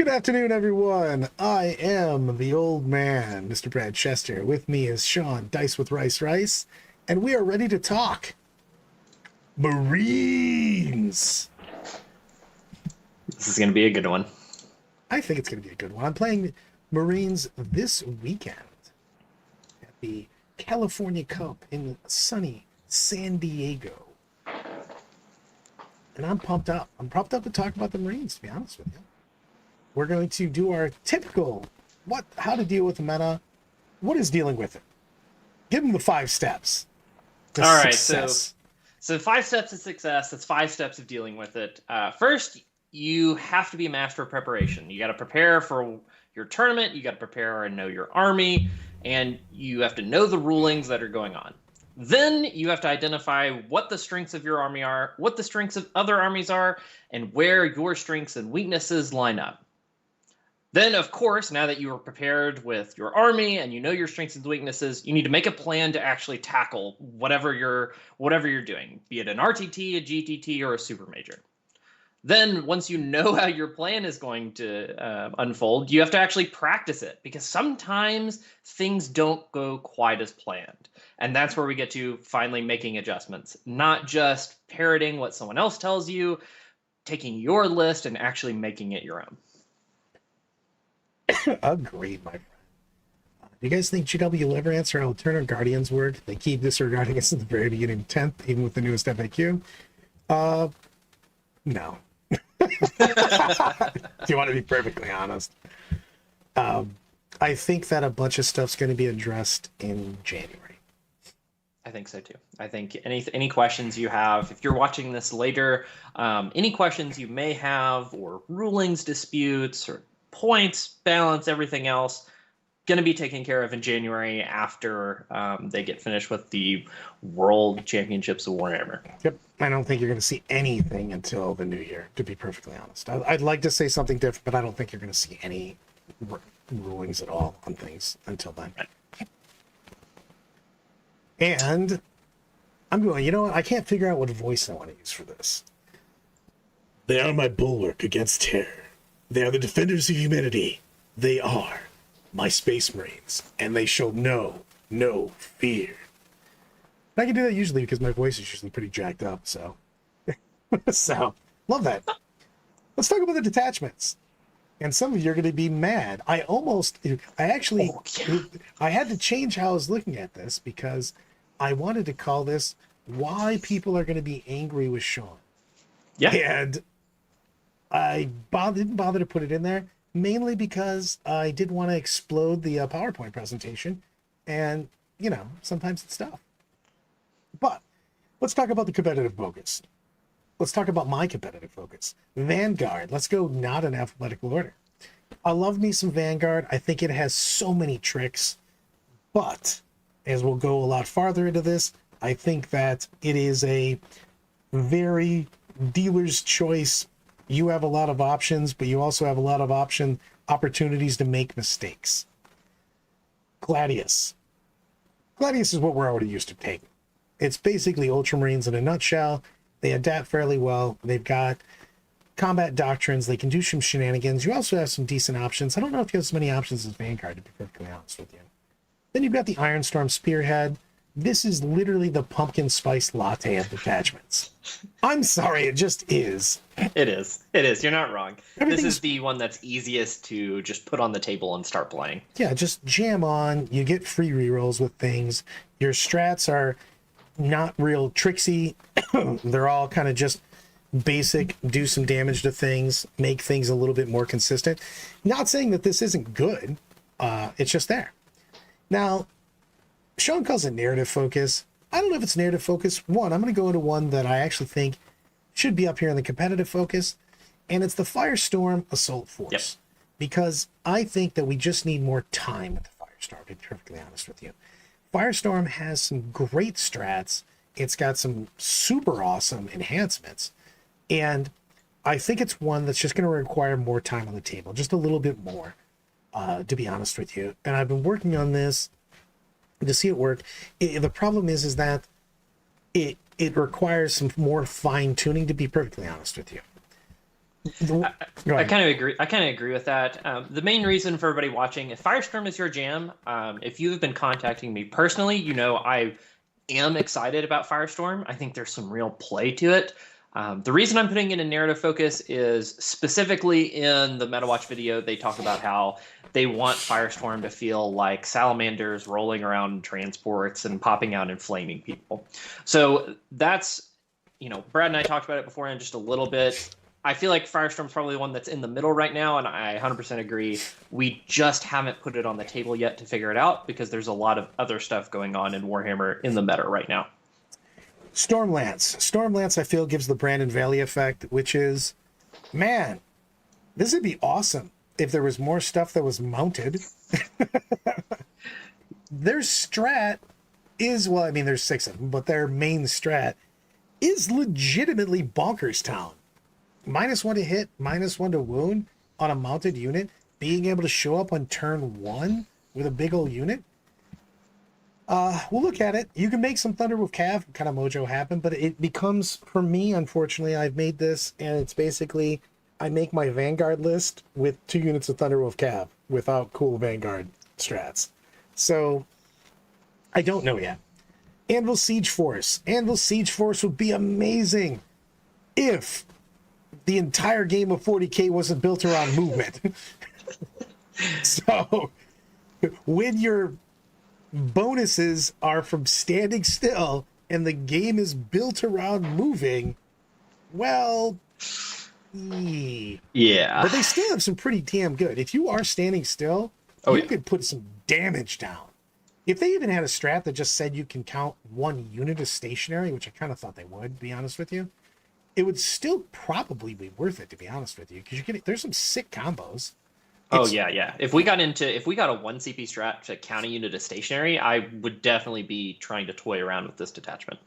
Good afternoon, everyone. I am the old man, Mr. Brad Chester. With me is Sean, Dice with Rice, and we are ready to talk Marines. This is going to be a good one. I think it's going to be a good one. I'm playing Marines this weekend at the California Cup in sunny San Diego. And I'm pumped up. I'm pumped up to talk about the Marines, to be honest with you. We're going to do our typical, how to deal with the meta, what is dealing with it. Give them the 5 steps. All right, so 5 steps of success. That's 5 steps of dealing with it. First, you have to be a master of preparation. You got to prepare for your tournament. You got to prepare and know your army, and you have to know the rulings that are going on. Then you have to identify what the strengths of your army are, what the strengths of other armies are, and where your strengths and weaknesses line up. Then, of course, now that you are prepared with your army and you know your strengths and weaknesses, you need to make a plan to actually tackle whatever you're doing, be it an RTT, a GTT, or a super major. Then, once you know how your plan is going to unfold, you have to actually practice it, because sometimes things don't go quite as planned. And that's where we get to finally making adjustments, not just parroting what someone else tells you, taking your list and actually making it your own. Agreed, my friend. Do you guys think GW will ever answer how Eternal Guardians work? They keep disregarding us at the very beginning 10th, even with the newest FAQ. No. Do you want to be perfectly honest? I think that a bunch of stuff's going to be addressed in January. I think so too. I think any questions you have, if you're watching this later, any questions you may have, or rulings, disputes, or points, balance, everything else, going to be taken care of in January after they get finished with the World Championships of Warhammer. Yep. I don't think you're going to see anything until the new year, to be perfectly honest. I'd like to say something different, but I don't think you're going to see any rulings at all on things until then. Right. And I'm going, you know what? I can't figure out what voice I want to use for this. They are my bulwark against terror. They are the defenders of humanity. They are my Space Marines, and they show no fear. I can do that usually because my voice is usually pretty jacked up, so. So, love that. Let's talk about the detachments. And some of you are going to be mad. I had to change how I was looking at this because I wanted to call this Why People Are Going to Be Angry with Sean. Yeah. And I didn't bother to put it in there, mainly because I did want to explode the PowerPoint presentation, and, sometimes it's tough. But let's talk about the competitive focus. Let's talk about my competitive focus. Vanguard. Let's go not in alphabetical order. I love me some Vanguard. I think it has so many tricks, but as we'll go a lot farther into this, I think that it is a very dealer's choice. You have a lot of options, but you also have a lot of opportunities to make mistakes. Gladius. Gladius is what we're already used to taking. It's basically Ultramarines in a nutshell. They adapt fairly well. They've got combat doctrines. They can do some shenanigans. You also have some decent options. I don't know if you have as many options as Vanguard, to be perfectly honest with you. Then you've got the Ironstorm Spearhead. This is literally the pumpkin spice latte of detachments. I'm sorry, it just is. It is. You're not wrong. This is the one that's easiest to just put on the table and start playing. Yeah, just jam on. You get free rerolls with things. Your strats are not real tricksy. They're all kind of just basic, do some damage to things, make things a little bit more consistent. Not saying that this isn't good. It's just there. Now, Sean calls it narrative focus. I don't know if it's narrative focus. One, I'm going to go into one that I actually think should be up here in the competitive focus, and it's the Firestorm Assault Force. Yep. Because I think that we just need more time with the Firestorm, to be perfectly honest with you. Firestorm has some great strats. It's got some super awesome enhancements, and I think it's one that's just going to require more time on the table, just a little bit more, to be honest with you. And I've been working on this to see it work. The problem is that it requires some more fine tuning, to be perfectly honest with you. Go I ahead. kind of agree. I kind of agree with that. The main reason for everybody watching, if Firestorm is your jam, if you've been contacting me personally, you know I am excited about Firestorm. I think there's some real play to it. The reason I'm putting it in narrative focus is specifically in the MetaWatch video, they talk about how they want Firestorm to feel like salamanders rolling around in transports and popping out and flaming people. So that's, Brad and I talked about it beforehand just a little bit. I feel like Firestorm's probably the one that's in the middle right now, and I 100% agree. We just haven't put it on the table yet to figure it out because there's a lot of other stuff going on in Warhammer in the meta right now. Stormlance. Stormlance, I feel, gives the Brandon Valley effect, which is, man, this would be awesome if there was more stuff that was mounted. Their strat is, well, I mean, there's 6 of them, but their main strat is legitimately bonkers town. -1 to hit, -1 to wound on a mounted unit, being able to show up on turn 1 with a big old unit. We'll look at it. You can make some Thunderwolf Cav kind of mojo happen, but it becomes, for me, unfortunately, I've made this, and it's basically, I make my Vanguard list with 2 units of Thunderwolf Cav without cool Vanguard strats. So, I don't know yet. Anvil Siege Force. Anvil Siege Force would be amazing if the entire game of 40k wasn't built around movement. So, when your bonuses are from standing still and the game is built around moving, well, yeah. But they still have some pretty damn good. If you are standing still, you could put some damage down. If they even had a strat that just said you can count 1 unit as stationary, which I kind of thought they would, to be honest with you, it would still probably be worth it, to be honest with you, because there's some sick combos. Yeah. If we got a 1 CP strat to count a unit as stationary, I would definitely be trying to toy around with this detachment.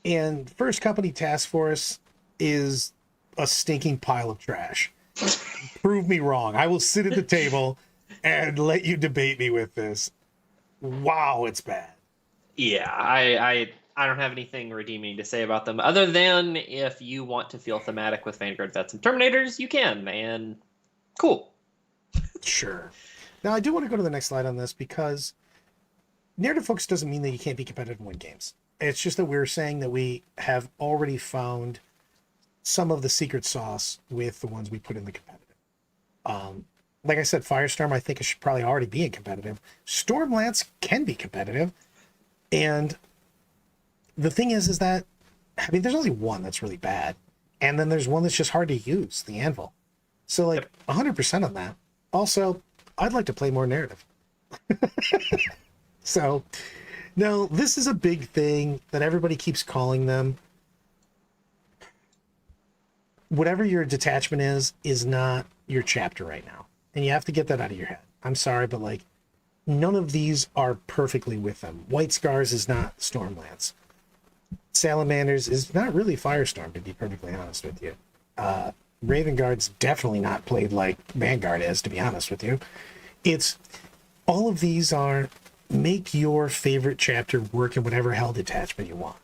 And First Company Task Force is a stinking pile of trash. Prove me wrong. I will sit at the table and let you debate me with this. Wow, it's bad. Yeah, I don't have anything redeeming to say about them other than if you want to feel thematic with Vanguard Vets and Terminators, you can, and cool. Sure. Now, I do want to go to the next slide on this because narrative focus doesn't mean that you can't be competitive and win games. It's just that we're saying that we have already found some of the secret sauce with the ones we put in the competitive. Like I said, Firestorm, I think it should probably already be in competitive. Stormlance can be competitive. And the thing is that, I mean, there's only one that's really bad. And then there's one that's just hard to use, the Anvil. So, like, 100% on that. Also, I'd like to play more narrative. So, no, this is a big thing that everybody keeps calling them. Whatever your detachment is not your chapter right now. And you have to get that out of your head. I'm sorry, but, like, none of these are perfectly with them. White Scars is not Stormlance. Salamanders is not really Firestorm, to be perfectly honest with you. Raven Guard's definitely not played like Vanguard is, to be honest with you. It's all of these are make your favorite chapter work in whatever hell detachment you want.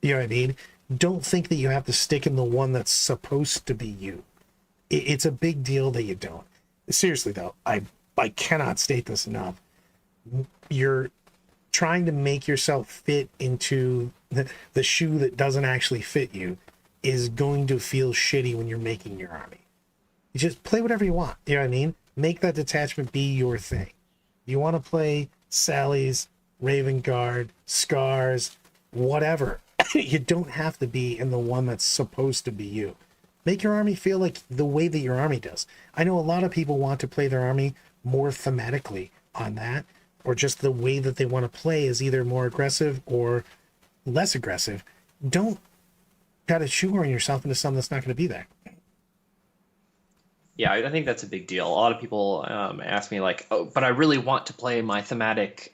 You know what I mean? Don't think that you have to stick in the one that's supposed to be you. It's a big deal that you don't. Seriously though, I cannot state this enough. You're trying to make yourself fit into the shoe that doesn't actually fit you is going to feel shitty when you're making your army. You just play whatever you want. You know what I mean? Make that detachment be your thing. You want to play Sally's, Raven Guard, Scars, whatever. You don't have to be in the one that's supposed to be you. Make your army feel like the way that your army does. I know a lot of people want to play their army more thematically on that, or just the way that they want to play is either more aggressive or less aggressive. Don't try to shoehorn yourself into something that's not going to be there. Yeah, I think that's a big deal. A lot of people ask me like, "Oh, but I really want to play my thematic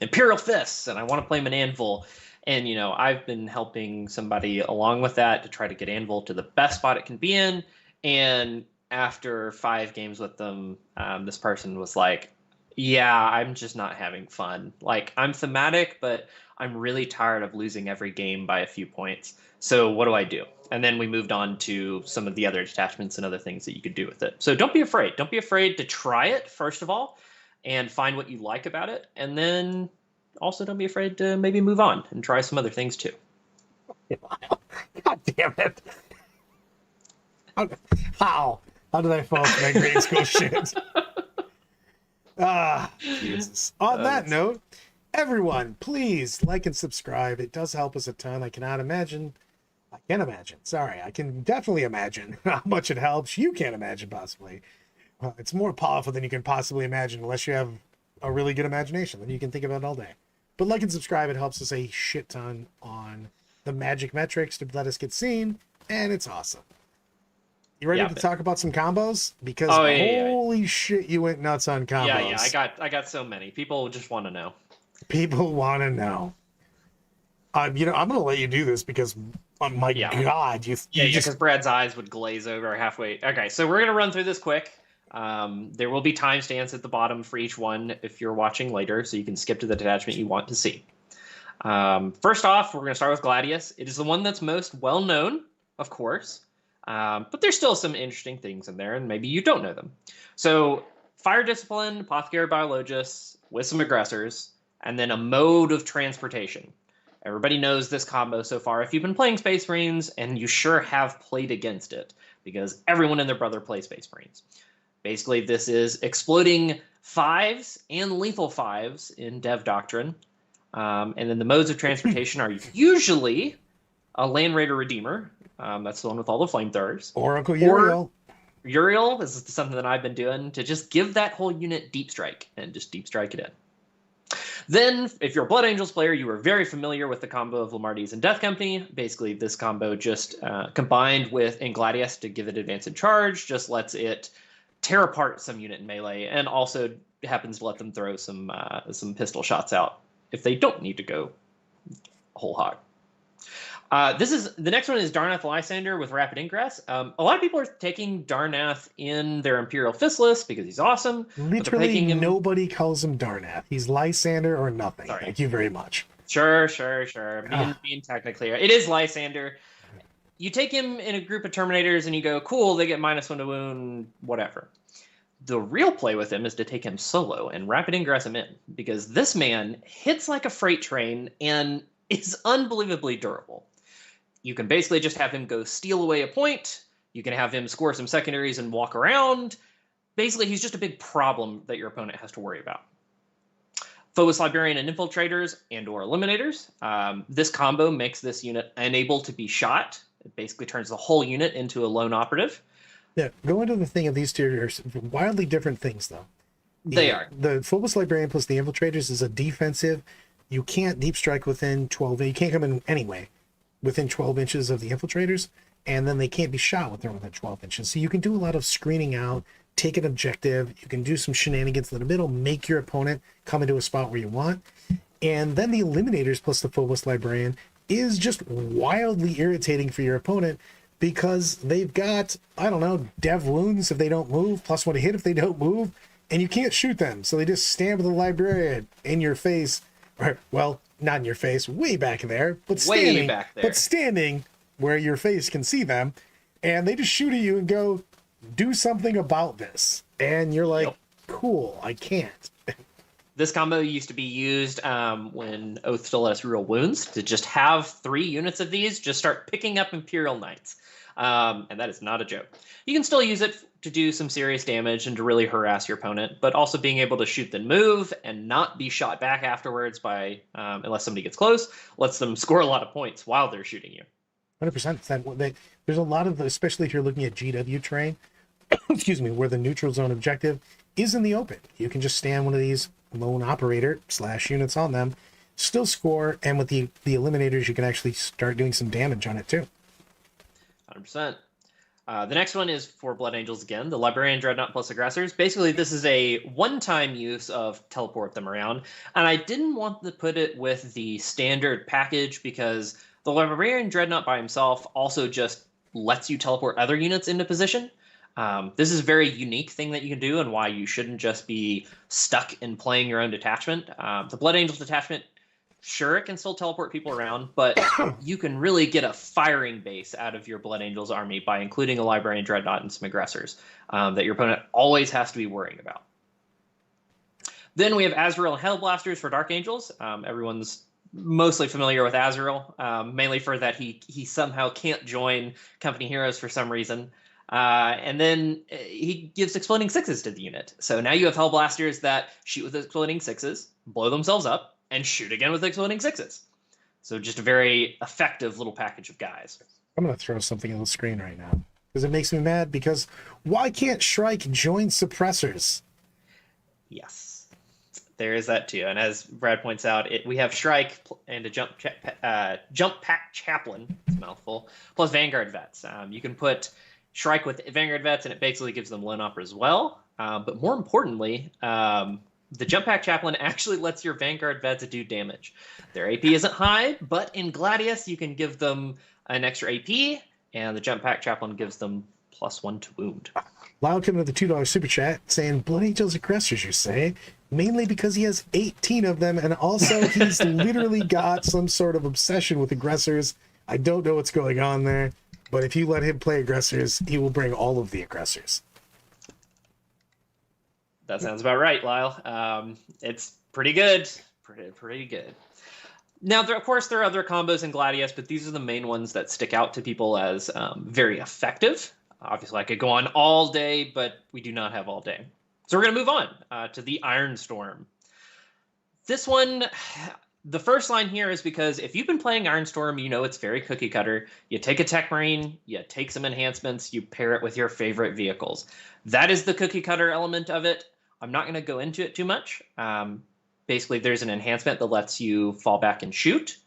Imperial Fists, and I want to play an Anvil." And I've been helping somebody along with that to try to get Anvil to the best spot it can be in. And after 5 games with them, this person was like, "Yeah, I'm just not having fun. Like, I'm thematic, but I'm really tired of losing every game by a few points. So what do I do? And then we moved on to some of the other detachments and other things that you could do with it. So don't be afraid. Don't be afraid to try it, first of all, and find what you like about it. And then also don't be afraid to maybe move on and try some other things too. God damn it. How? How did I fall for that grade school shit? Jesus. On that note, everyone, please like and subscribe. It does help us a ton. I can imagine. Sorry, I can definitely imagine how much it helps. You can't imagine, possibly. It's more powerful than you can possibly imagine unless you have a really good imagination. Then you can think about it all day. But like and subscribe. It helps us a shit ton on the magic metrics to let us get seen. And it's awesome. You ready to talk about some combos? Because holy shit, you went nuts on combos. Yeah. I got so many. People just want to know. People want to know. I'm going to let you do this because, oh my God, because Brad's eyes would glaze over halfway. Okay, so we're gonna run through this quick. There will be timestamps at the bottom for each one if you're watching later, so you can skip to the detachment you want to see. First off, we're gonna start with Gladius. It is the one that's most well known, of course, but there's still some interesting things in there, and maybe you don't know them. So, Fire Discipline, Apothecary Biologist with some aggressors, and then a mode of transportation. Everybody knows this combo so far if you've been playing Space Marines, and you sure have played against it, because everyone and their brother plays Space Marines. Basically, this is exploding 5s and lethal 5s in Dev Doctrine. And then the modes of transportation are usually a Land Raider Redeemer. That's the one with all the flamethrowers. Or Uncle Uriel. Uriel, this is something that I've been doing to just give that whole unit Deep Strike, and just Deep Strike it in. Then, if you're a Blood Angels player, you are very familiar with the combo of Lamarties and Death Company. Basically, this combo just combined with in Gladius to give it advance and charge, just lets it tear apart some unit in melee, and also happens to let them throw some pistol shots out if they don't need to go whole hog. The next one is Darnath Lysander with Rapid Ingress. A lot of people are taking Darnath in their Imperial Fist list because he's awesome. Literally nobody calls him Darnath. He's Lysander or nothing. Sorry. Thank you very much. Sure. Being technically right. It is Lysander. You take him in a group of Terminators and you go, cool, they get -1 to wound, whatever. The real play with him is to take him solo and Rapid Ingress him in, because this man hits like a freight train and is unbelievably durable. You can basically just have him go steal away a point. You can have him score some secondaries and walk around. Basically, he's just a big problem that your opponent has to worry about. Phobos Librarian and Infiltrators and/or Eliminators. This combo makes this unit unable to be shot. It basically turns the whole unit into a lone operative. Yeah, go into the thing of these two are wildly different things, though. They are. The Phobos Librarian plus the Infiltrators is a defensive. You can't deep strike within 12. You can't come in anyway within 12 inches of the Infiltrators, and then they can't be shot within 12 inches. So you can do a lot of screening out, take an objective. You can do some shenanigans in the middle, make your opponent come into a spot where you want. And then the Eliminators plus the Phobos Librarian is just wildly irritating for your opponent because they've got, I don't know, dev wounds if they don't move, +1 to hit if they don't move, and you can't shoot them. So they just stand with the Librarian in your face, or, well, not in your face, way back there, but standing, but standing where your face can see them, and they just shoot at you and go, do something about this. And you're like, cool, I can't. This combo used to be used when Oath still let us reroll wounds, to just have 3 units of these just start picking up Imperial Knights. And that is not a joke. You can still use it to do some serious damage and to really harass your opponent, but also being able to shoot then move and not be shot back afterwards by, unless somebody gets close, lets them score a lot of points while they're shooting you. 100%. There's a lot of, especially if you're looking at GW terrain, excuse me, where the neutral zone objective is in the open. You can just stand one of these lone operator / units on them, still score, and with the Eliminators, you can actually start doing some damage on it too. 100%. The next one is for Blood Angels again, the Librarian Dreadnought plus Aggressors. Basically, this is a one-time use of teleport them around, and I didn't want to put it with the standard package because the Librarian Dreadnought by himself also just lets you teleport other units into position. This is a very unique thing that you can do and why you shouldn't just be stuck in playing your own detachment. The Blood Angels detachment Sure, it can still teleport people around, but you can really get a firing base out of your Blood Angels army by including a Librarian Dreadnought and some aggressors that your opponent always has to be worrying about. Then we have Azrael and Hellblasters for Dark Angels. Everyone's mostly familiar with Azrael, mainly for that he somehow can't join Company Heroes for some reason. And then he gives Exploding Sixes to the unit. So now you have Hellblasters that shoot with Exploding Sixes, blow themselves up, and shoot again with Exploding Sixes. So just a very effective little package of guys. I'm going to throw something on the screen right now because it makes me mad, because why can't Shrike join suppressors? Yes, there is that too. And as Brad points out, we have Shrike and a Jump Pack Chaplain, it's a mouthful, plus Vanguard Vets. You can put Shrike with Vanguard Vets, and it basically gives them Lone Opera as well. But more importantly, the Jump Pack Chaplain actually lets your Vanguard Vets do damage. Their AP isn't high, but in Gladius, you can give them an extra AP, and the Jump Pack Chaplain gives them +1 to wound. Lyle coming with the $2 super chat saying, Blood Angels aggressors, you say? Mainly because he has 18 of them, and also he's literally got some sort of obsession with aggressors. I don't know what's going on there, but if you let him play aggressors, he will bring all of the aggressors. That sounds about right, Lyle. It's pretty good. Pretty good. Now, of course, there are other combos in Gladius, but these are the main ones that stick out to people as very effective. Obviously, I could go on all day, but we do not have all day. So we're going to move on to the Ironstorm. This one, the first line here is because if you've been playing Ironstorm, you know it's very cookie cutter. You take a Tech Marine, you take some enhancements, you pair it with your favorite vehicles. That is the cookie cutter element of it. I'm not going to go into it too much. Basically, there's an enhancement that lets you fall back and shoot.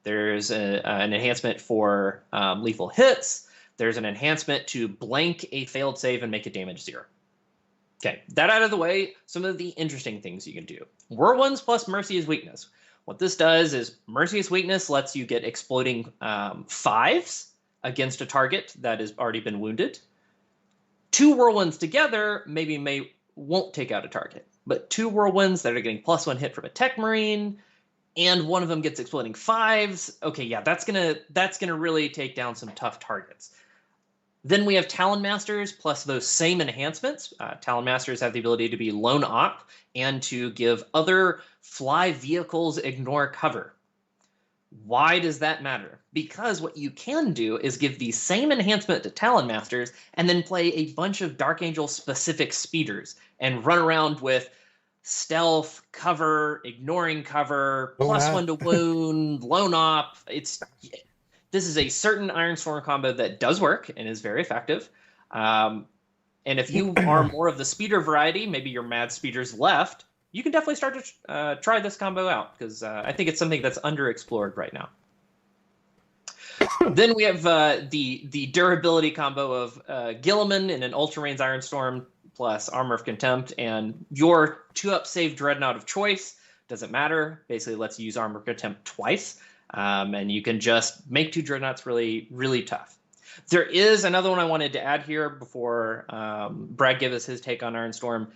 There's an enhancement for lethal hits. There's an enhancement to blank a failed save and make it damage 0. Okay, that out of the way, some of the interesting things you can do. Whirlwinds plus Mercy is weakness. What this does is Mercy's weakness lets you get exploding 5s against a target that has already been wounded. 2 Whirlwinds together won't take out a target, but 2 Whirlwinds that are getting +1 hit from a Tech Marine, and one of them gets exploding 5s. Okay, yeah, that's gonna really take down some tough targets. Then we have Talon Masters plus those same enhancements. Talon Masters have the ability to be Lone Op and to give other fly vehicles ignore cover. Why does that matter? Because what you can do is give the same enhancement to Talon Masters and then play a bunch of Dark Angel specific speeders and run around with stealth, cover, ignoring cover, +1 to wound, Lone Op. This is a certain Ironstorm combo that does work and is very effective. And if you are more of the speeder variety, maybe your mad speeders left, you can definitely start to try this combo out, because I think it's something that's underexplored right now. Then we have the durability combo of Gilliman in an Ultra Range Ironstorm plus Armor of Contempt, and your 2-up save Dreadnought of choice doesn't matter. Basically lets you use Armor of Contempt twice, and you can just make 2 Dreadnoughts really, really tough. There is another one I wanted to add here before Brad gives us his take on Ironstorm.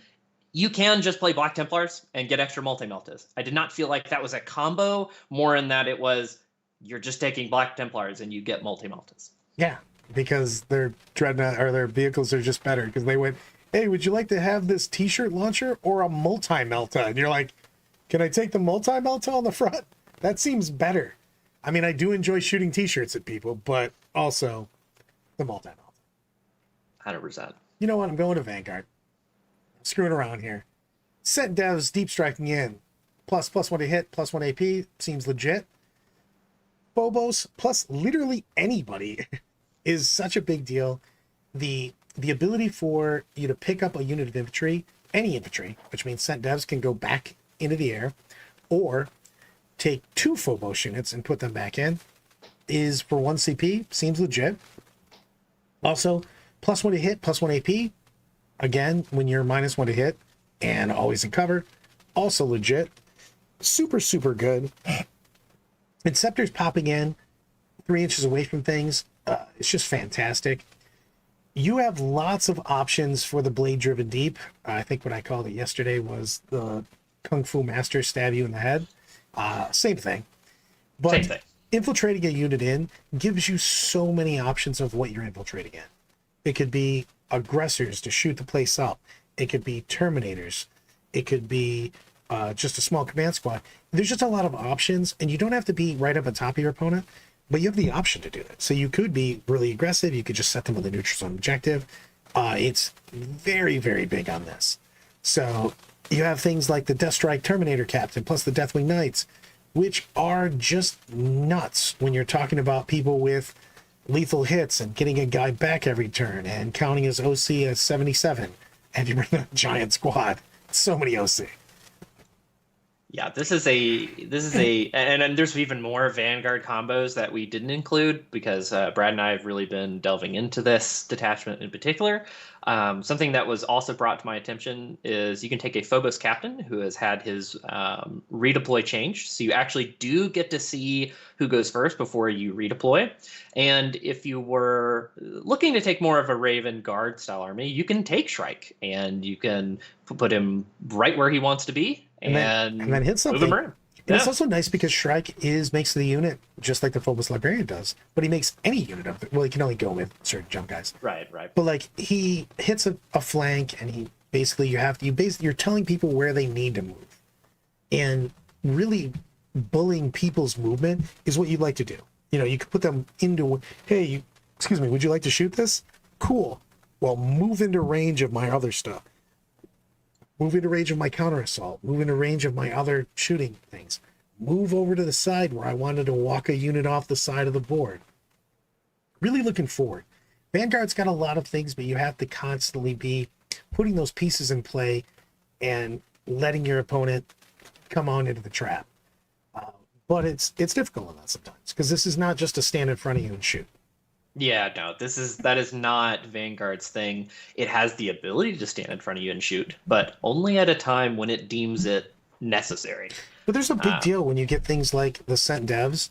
You can just play Black Templars and get extra multi-meltas. I did not feel like that was a combo, more in that it was you're just taking Black Templars and you get multi-meltas. Yeah, because their Dreadnought or their vehicles are just better, because they went, hey, would you like to have this t-shirt launcher or a multi-melta? And you're like, can I take the multi-melta on the front? That seems better. I mean, I do enjoy shooting t-shirts at people, but also the multi-melta. 100%. You know what? I'm going to Vanguard. I'm screwing around here. Set devs deep striking in. +1 to hit, +1 AP. Seems legit. Phobos plus literally anybody is such a big deal. The ability for you to pick up a unit of infantry, any infantry, which means sent devs can go back into the air, or take 2 Phobos units and put them back in, is for 1 CP, seems legit. Also, +1 to hit, +1 AP. Again, when you're -1 to hit and always in cover, also legit. Super, super good. Inceptors popping in 3 inches away from things. It's just fantastic. You have lots of options for the blade-driven deep. I think what I called it yesterday was the Kung Fu Master stab you in the head. Same thing. But thing. infiltrating a unit in gives you so many options of what you're infiltrating in. It could be aggressors to shoot the place up. It could be Terminators. It could be just a small command squad. There's just a lot of options, and you don't have to be right up on top of your opponent, but you have the option to do it. So you could be really aggressive. You could just set them with a neutral zone objective. It's very, very big on this. So you have things like the Death Strike Terminator Captain plus the Deathwing Knights, which are just nuts when you're talking about people with lethal hits and getting a guy back every turn and counting his OC as 77. And you bring a giant squad. So many OC. Yeah, this is a, and there's even more Vanguard combos that we didn't include because Brad and I have really been delving into this detachment in particular. Something that was also brought to my attention is you can take a Phobos captain who has had his redeploy changed. So you actually do get to see who goes first before you redeploy. And if you were looking to take more of a Raven Guard style army, you can take Shrike and you can put him right where he wants to be. And then hit something. Move him around. And it's also nice because Shrike makes the unit just like the Phobos Librarian does, but he makes any unit up. Well, he can only go with certain jump guys. Right. But like he hits a flank, and he basically you're telling people where they need to move, and really bullying people's movement is what you'd like to do. You know, you could put them into, hey, excuse me, would you like to shoot this? Cool. Well, move into range of my other stuff. Move into range of my counter assault. Move into range of my other shooting things. Move over to the side where I wanted to walk a unit off the side of the board. Really looking forward. Vanguard's got a lot of things, but you have to constantly be putting those pieces in play and letting your opponent come on into the trap. But it's difficult on that sometimes because this is not just to stand in front of you and shoot. Yeah, no, that is not Vanguard's thing. It has the ability to stand in front of you and shoot, but only at a time when it deems it necessary. But there's a big deal when you get things like the Cent Devs.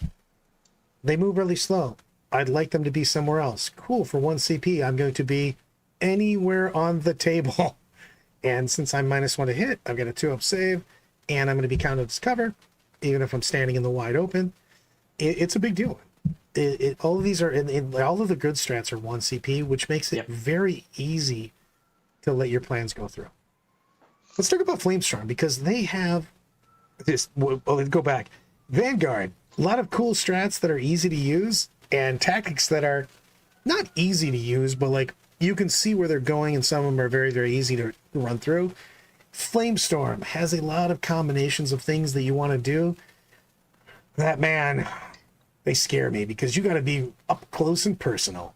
They move really slow. I'd like them to be somewhere else. Cool, for 1 CP, I'm going to be anywhere on the table. And since I'm -1 to hit, I've got a 2-up save, and I'm going to be counted as cover, even if I'm standing in the wide open. It's a big deal. All of these are all of the good strats are 1 CP, which makes it very easy to let your plans go through. Let's talk about Flamestorm because they have this. Well, let's go back. Vanguard, a lot of cool strats that are easy to use and tactics that are not easy to use, but like you can see where they're going, and some of them are very, very easy to run through. Flamestorm has a lot of combinations of things that you want to do. That man. They scare me because you got to be up close and personal.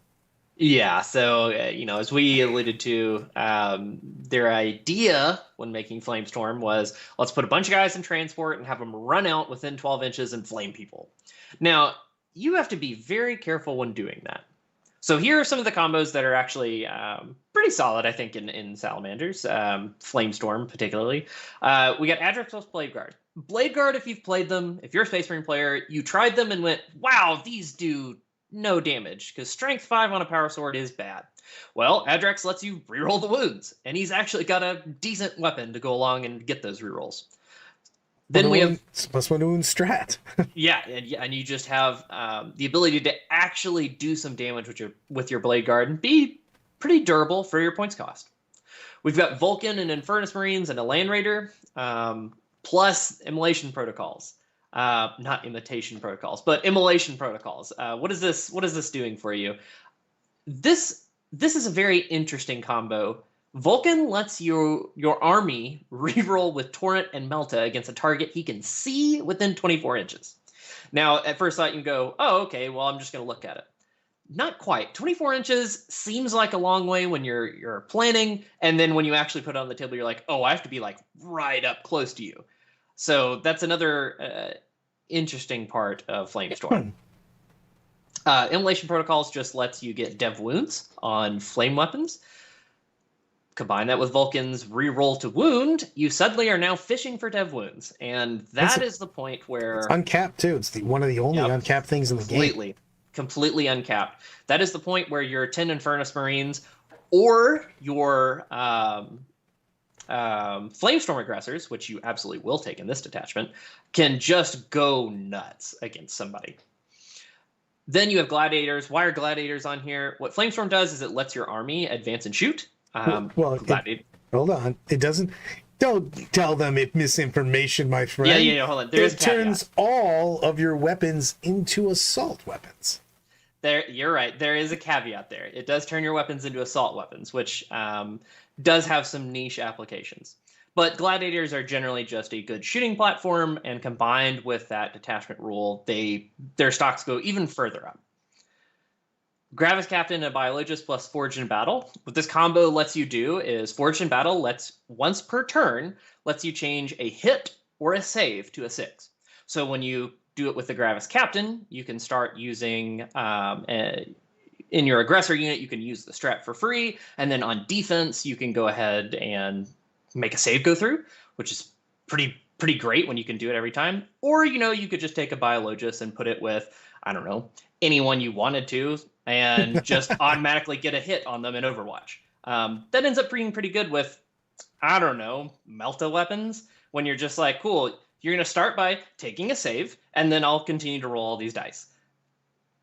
Yeah, so, as we alluded to, their idea when making Flamestorm was, let's put a bunch of guys in transport and have them run out within 12 inches and flame people. Now, you have to be very careful when doing that. So here are some of the combos that are actually pretty solid, I think, in Salamanders, Flamestorm particularly. We got Adrex plus Blade Guard. Blade Guard, if you've played them, if you're a Space Marine player, you tried them and went, wow, these do no damage, because Strength 5 on a Power Sword is bad. Well, Adrex lets you reroll the wounds, and he's actually got a decent weapon to go along and get those rerolls. Then we have +1 wound strat. yeah, and you just have the ability to actually do some damage with your Blade Guard and be pretty durable for your points cost. We've got Vulcan and Infernus Marines and a Land Raider, plus Immolation Protocols. Not imitation protocols, but immolation protocols. What is this doing for you? This is a very interesting combo. Vulcan lets your army reroll with Torrent and Melta against a target he can see within 24 inches. Now, at first thought, you go, oh, okay, well, I'm just going to look at it. Not quite. 24 inches seems like a long way when you're planning, and then when you actually put it on the table, you're like, oh, I have to be like right up close to you. So that's another interesting part of Flamestorm. Immolation Protocols just lets you get dev wounds on flame weapons. Combine that with Vulcan's reroll to wound, you suddenly are now fishing for dev wounds. And that is the point where... It's uncapped, too. It's one of the only uncapped things in the game. Completely uncapped. That is the point where your 10 Infernus Marines or your Flamestorm aggressors, which you absolutely will take in this detachment, can just go nuts against somebody. Then you have Gladiators. Why are Gladiators on here? What Flamestorm does is it lets your army advance and shoot. Hold on. It doesn't. Don't tell them it misinformation, my friend. Yeah. Hold on. It turns all of your weapons into assault weapons. You're right. There is a caveat there. It does turn your weapons into assault weapons, which does have some niche applications. But Gladiators are generally just a good shooting platform, and combined with that detachment rule, their stocks go even further up. Gravis Captain and Biologist plus Forged in Battle. What this combo lets you do is Forged in Battle once per turn lets you change a hit or a save to a 6. So when you do it with the Gravis Captain, you can start using in your aggressor unit, you can use the strat for free, and then on defense, you can go ahead and make a save go through, which is pretty great when you can do it every time. Or, you could just take a Biologist and put it with, I don't know, anyone you wanted to, and just automatically get a hit on them in Overwatch. That ends up being pretty good with, I don't know, Melta weapons, when you're just like, cool, you're going to start by taking a save, and then I'll continue to roll all these dice.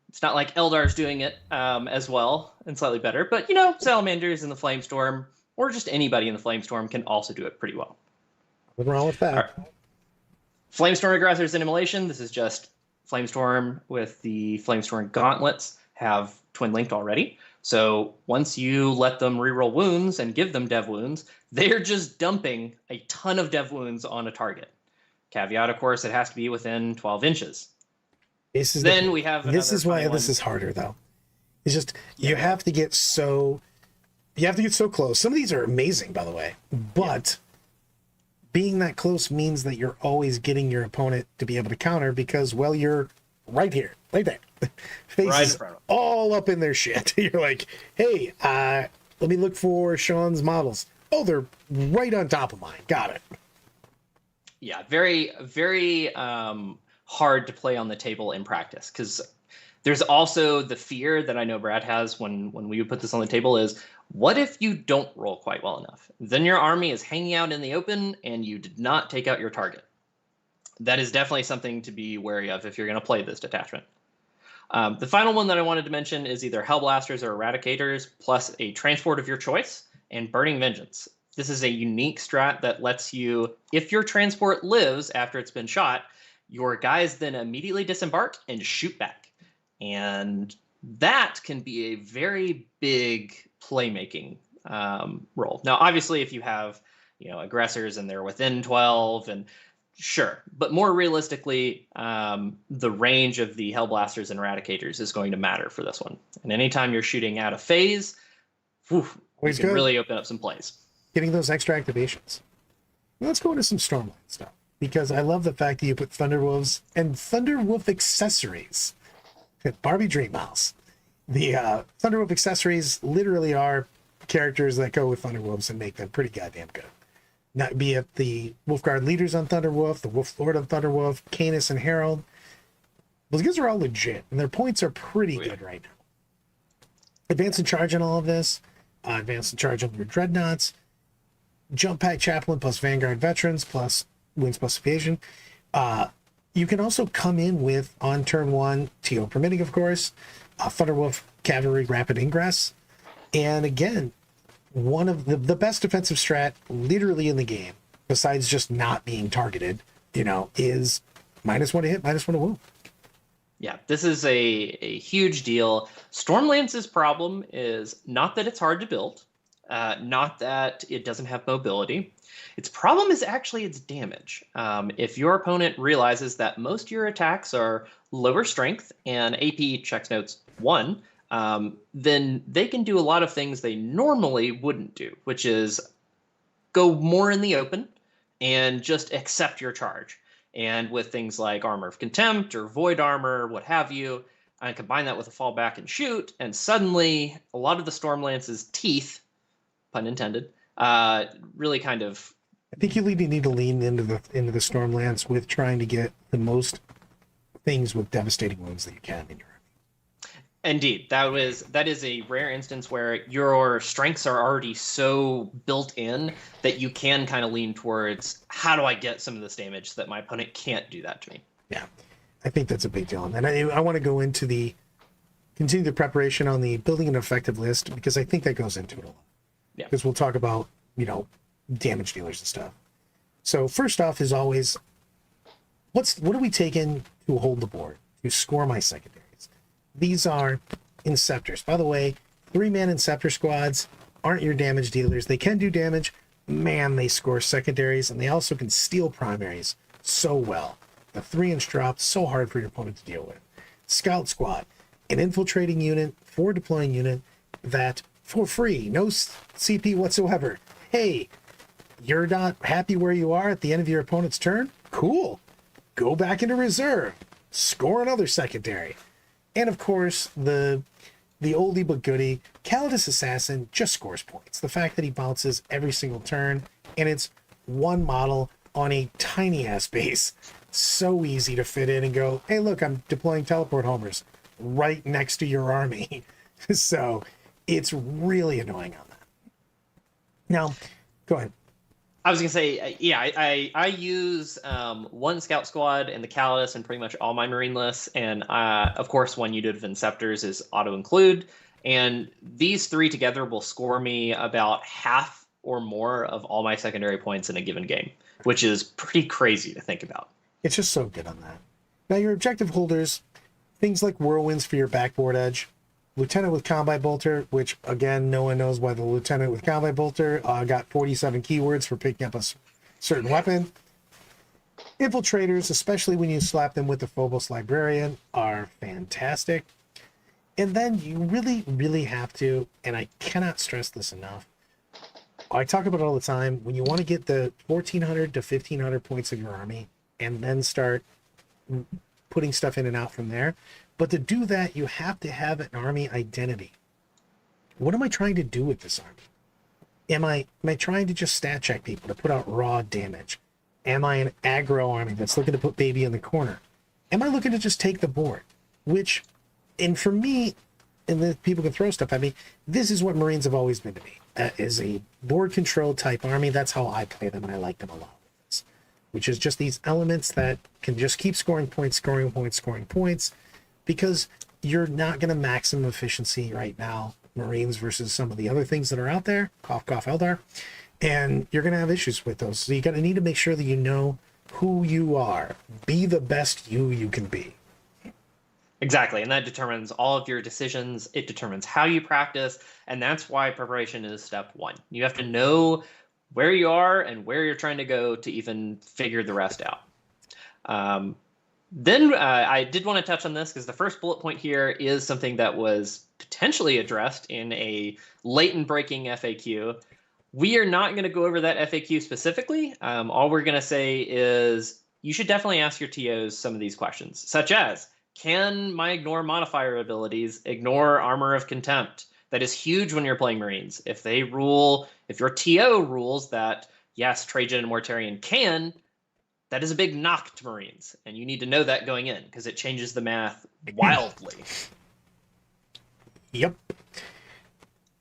It's not like Eldar's doing it as well and slightly better, but, Salamanders in the Flamestorm, or just anybody in the Flamestorm can also do it pretty well. What's wrong with that? Right. Flamestorm Aggressors in Immolation. This is just Flamestorm with the Flamestorm Gauntlets have twin linked already. So once you let them reroll wounds and give them dev wounds, they're just dumping a ton of dev wounds on a target. Caveat, of course, it has to be within 12 inches. This is why this is harder, though. It's just you have to get so close. Some of these are amazing, by the way, but being that close means that you're always getting your opponent to be able to counter because, well, you're right here, right there. Face right is all up in their shit. You're like, hey, let me look for Sean's models. Oh, they're right on top of mine. Got it. Yeah, very, very hard to play on the table in practice because there's also the fear that I know Brad has when we would put this on the table is, what if you don't roll quite well enough? Then your army is hanging out in the open and you did not take out your target. That is definitely something to be wary of if you're going to play this detachment. The final one that I wanted to mention is either Hellblasters or Eradicators plus a transport of your choice and Burning Vengeance. This is a unique strat that lets you, if your transport lives after it's been shot, your guys then immediately disembark and shoot back. And that can be a very big playmaking role. Now, obviously, if you have aggressors and they're within 12 and sure, but more realistically, the range of the Hellblasters and Eradicators is going to matter for this one. And anytime you're shooting out of phase, you can really open up some plays. Getting those extra activations. Let's go into some Stormlance stuff, because I love the fact that you put Thunderwolves and Thunderwolf accessories. Barbie Dream Mouse. The Thunderwolf accessories literally are characters that go with Thunderwolves and make them pretty goddamn good. Not be it the Wolfguard leaders on Thunderwolf, the Wolf Lord on Thunderwolf, Canis and Herald. Those guys are all legit, and their points are pretty good right now. Advance and charge on all of this. Advance and charge on your Dreadnoughts. Jump Pack Chaplain plus Vanguard Veterans plus Wins plus Evasion. You can also come in with, on turn 1, TO permitting, of course, Thunderwolf Cavalry Rapid Ingress. And again, one of the best defensive strat literally in the game, besides just not being targeted, is -1 to hit, -1 to wound. Yeah, this is a huge deal. Stormlance's problem is not that it's hard to build, not that it doesn't have mobility. Its problem is actually its damage. If your opponent realizes that most of your attacks are lower strength and AP checks notes 1, then they can do a lot of things they normally wouldn't do, which is go more in the open and just accept your charge. And with things like Armor of Contempt or Void Armor, what have you, and combine that with a fallback and shoot, and suddenly a lot of the Stormlance's teeth, pun intended, really kind of... I think you really need to lean into the Stormlance with trying to get the most things with devastating wounds that you can in your army. Indeed, that is a rare instance where your strengths are already so built in that you can kind of lean towards, how do I get some of this damage so that my opponent can't do that to me? Yeah, I think that's a big deal. And I want to go into continue the preparation on the building an effective list, because I think that goes into it a lot. Yeah. Because we'll talk about, damage dealers and stuff. So first off is always, what are we taking to hold the board, to score my secondaries? These are Inceptors. By the way, 3-man Inceptor squads aren't your damage dealers. They can do damage. Man, they score secondaries, and they also can steal primaries so well. The 3-inch drop, so hard for your opponent to deal with. Scout Squad, an infiltrating unit, 4 deploying unit that, for free, no CP whatsoever. Hey, you're not happy where you are at the end of your opponent's turn? Cool. Go back into reserve. Score another secondary. And of course, the oldie but goodie, Gladius Assassin just scores points. The fact that he bounces every single turn, and it's one model on a tiny ass base. So easy to fit in and go, hey, look, I'm deploying teleport homers right next to your army. So it's really annoying on that. Now, go ahead. I was gonna say, yeah, I use one Scout Squad and the Gladius in pretty much all my Marine lists, and of course, one unit of Inceptors is auto include, and these 3 together will score me about half or more of all my secondary points in a given game, which is pretty crazy to think about. It's just so good on that. Now, your objective holders, things like Whirlwinds for your backboard edge, Lieutenant with Combi Bolter, which, again, no one knows why the Lieutenant with Combi Bolter got 47 keywords for picking up a certain weapon. Infiltrators, especially when you slap them with the Phobos Librarian, are fantastic. And then you really, really have to, and I cannot stress this enough, I talk about it all the time, when you want to get the 1,400 to 1,500 points of your army, and then start putting stuff in and out from there. But to do that, you have to have an army identity. What am I trying to do with this army? Am I trying to just stat check people to put out raw damage? Am I an aggro army that's looking to put baby in the corner? Am I looking to just take the board? And for me, and the people can throw stuff at me, this is what Marines have always been to me. Is a board control type army. That's how I play them, and I like them a lot with this. Which is just these elements that can just keep scoring points, because you're not going to maximum efficiency right now, Marines versus some of the other things that are out there, cough, cough, Eldar, and you're going to have issues with those. So you need to make sure that you know who you are. Be the best you can be. Exactly, and that determines all of your decisions. It determines how you practice, and that's why preparation is step 1. You have to know where you are and where you're trying to go to even figure the rest out. Then I did want to touch on this because the first bullet point here is something that was potentially addressed in a latent breaking FAQ. We are not going to go over that FAQ specifically. All we're going to say is you should definitely ask your TOs some of these questions, such as, can my ignore modifier abilities ignore Armor of Contempt? That is huge when you're playing Marines. If your TO rules that, yes, Trajan and Mortarion can, that is a big knock to Marines, and you need to know that going in, because it changes the math wildly. Yep.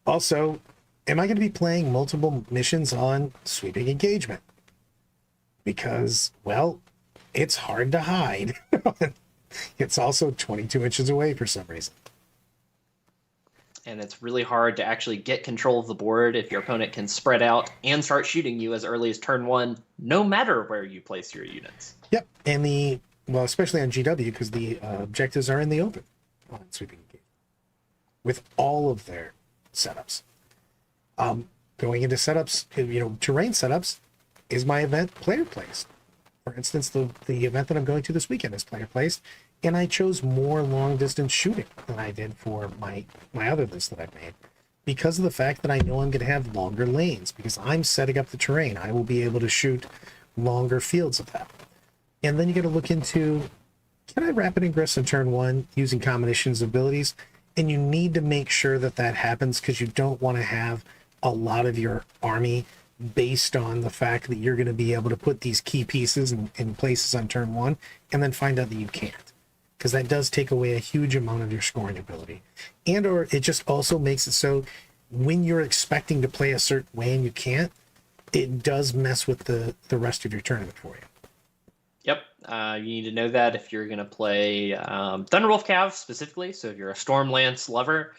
Also, am I going to be playing multiple missions on Sweeping Engagement? Because, well, it's hard to hide. It's also 22 inches away for some reason. And it's really hard to actually get control of the board if your opponent can spread out and start shooting you as early as turn 1, no matter where you place your units. Yep, and especially on GW, because the objectives are in the open on Sweeping Engagement with all of their setups. Going into setups, terrain setups, is my event player placed? For instance, the event that I'm going to this weekend is player placed, and I chose more long distance shooting than I did for my other list that I've made, because of the fact that I know I'm going to have longer lanes, because I'm setting up the terrain. I will be able to shoot longer fields of that. And then you got to look into, can I rapid ingress on turn 1 using combinations of abilities? And you need to make sure that happens, because you don't want to have a lot of your army based on the fact that you're going to be able to put these key pieces in places on turn 1 and then find out that you can't. because that does take away a huge amount of your scoring ability. And or it just also makes it so when you're expecting to play a certain way and you can't, it does mess with the rest of your tournament for you. Yep. You need to know that if you're going to play Thunderwolf Cav specifically. So if you're a Stormlance lover,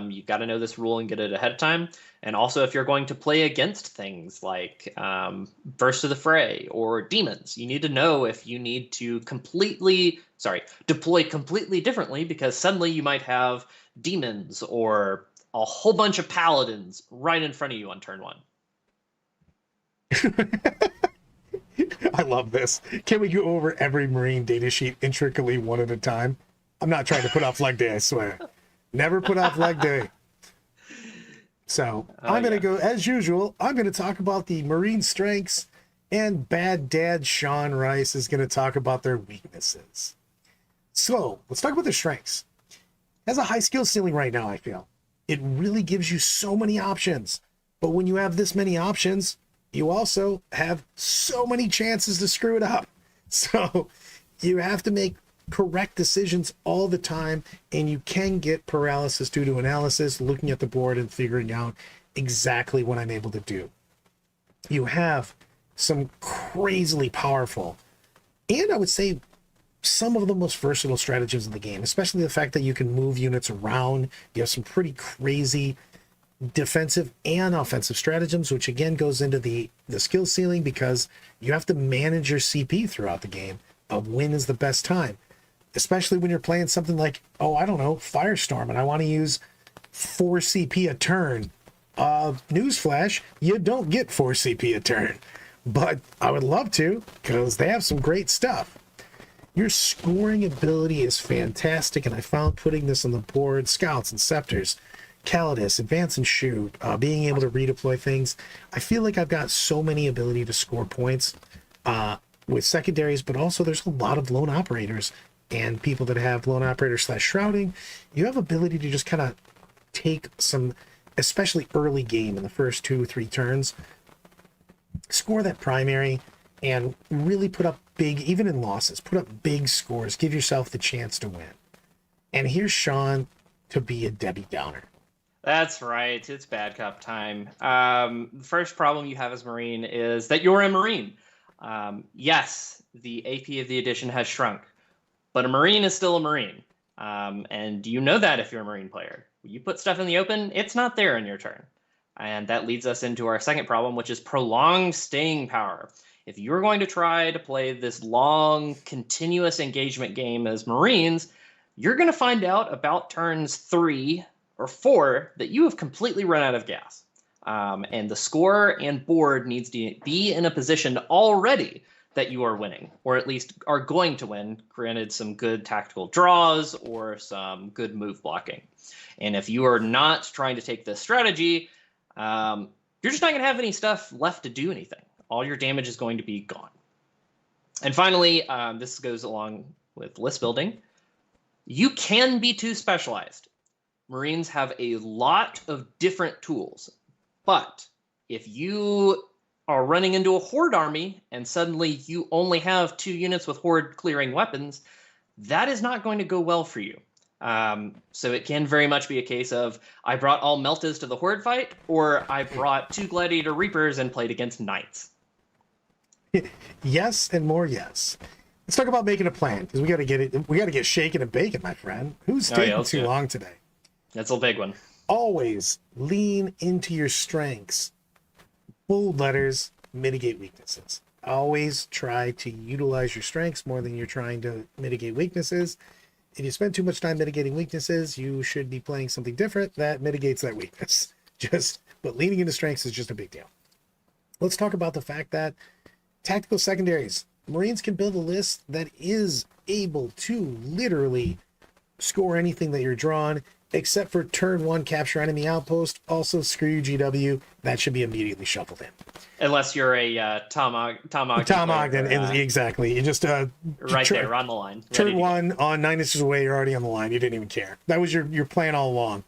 you've got to know this rule and get it ahead of time. And also if you're going to play against things like Burst of the Fray or Demons, you need to know if you need to deploy completely differently, because suddenly you might have Demons or a whole bunch of Paladins right in front of you on turn 1. I love this. Can we go over every Marine data sheet intricately one at a time? I'm not trying to put off leg day, I swear. Never put off leg day. So I'm going to go, as usual, I'm going to talk about the Marine strengths, and Bad Dad Sean Rice is going to talk about their weaknesses. So let's talk about their strengths. It has a high skill ceiling right now, I feel. It really gives you so many options. But when you have this many options, you also have so many chances to screw it up. So you have to make correct decisions all the time, and you can get paralysis due to analysis, looking at the board and figuring out exactly what I'm able to do. You have some crazily powerful, and I would say some of the most versatile stratagems in the game, especially the fact that you can move units around. You have some pretty crazy defensive and offensive stratagems, which again goes into the skill ceiling, because you have to manage your CP throughout the game of when is the best time, especially when you're playing something like, Firestorm, and I want to use 4 CP a turn. Newsflash, you don't get 4 CP a turn, but I would love to, because they have some great stuff. Your scoring ability is fantastic, and I found putting this on the board, Scouts, Inceptors, Calidus, Advance and Shoot, being able to redeploy things. I feel like I've got so many ability to score points with secondaries, but also there's a lot of lone operators and people that have lone operator / shrouding. You have ability to just kind of take some, especially early game in the first 2-3 turns, score that primary and really put up big, even in losses, put up big scores, give yourself the chance to win. And here's Sean to be a Debbie Downer. That's right. It's bad cop time. The first problem you have as Marine is that you're a Marine. Yes, the AP of the edition has shrunk, but a Marine is still a Marine. And you know that if you're a Marine player. You put stuff in the open, it's not there in your turn. And that leads us into our second problem, which is prolonged staying power. If you're going to try to play this long, continuous engagement game as Marines, you're going to find out about turns 3 or 4 that you have completely run out of gas. And the scorer and board needs to be in a position already that you are winning, or at least are going to win, granted some good tactical draws or some good move blocking. And if you are not trying to take this strategy, you're just not going to have any stuff left to do anything. All your damage is going to be gone. And finally, this goes along with list building. You can be too specialized. Marines have a lot of different tools, but if you are running into a Horde army and suddenly you only have 2 units with Horde clearing weapons, that is not going to go well for you. So it can very much be a case of, I brought all Meltas to the Horde fight, or I brought 2 Gladiator Reapers and played against Knights. Yes, and more yes. Let's talk about making a plan, because we got to get shaking and baking, my friend. Who's taking too long today? That's a big one. Always lean into your strengths. Bold letters, mitigate weaknesses. Always try to utilize your strengths more than you're trying to mitigate weaknesses. If you spend too much time mitigating weaknesses, you should be playing something different that mitigates that weakness. But leaning into strengths is just a big deal. Let's talk about the fact that tactical secondaries. Marines can build a list that is able to literally score anything that you're drawn, except for turn 1 capture enemy outpost. Also, screw you, GW. That should be immediately shuffled in. Unless you're a Tom Ogden, exactly. You just right there on the line. Turn 1 on 9 inches away, you're already on the line. You didn't even care. That was your plan all along.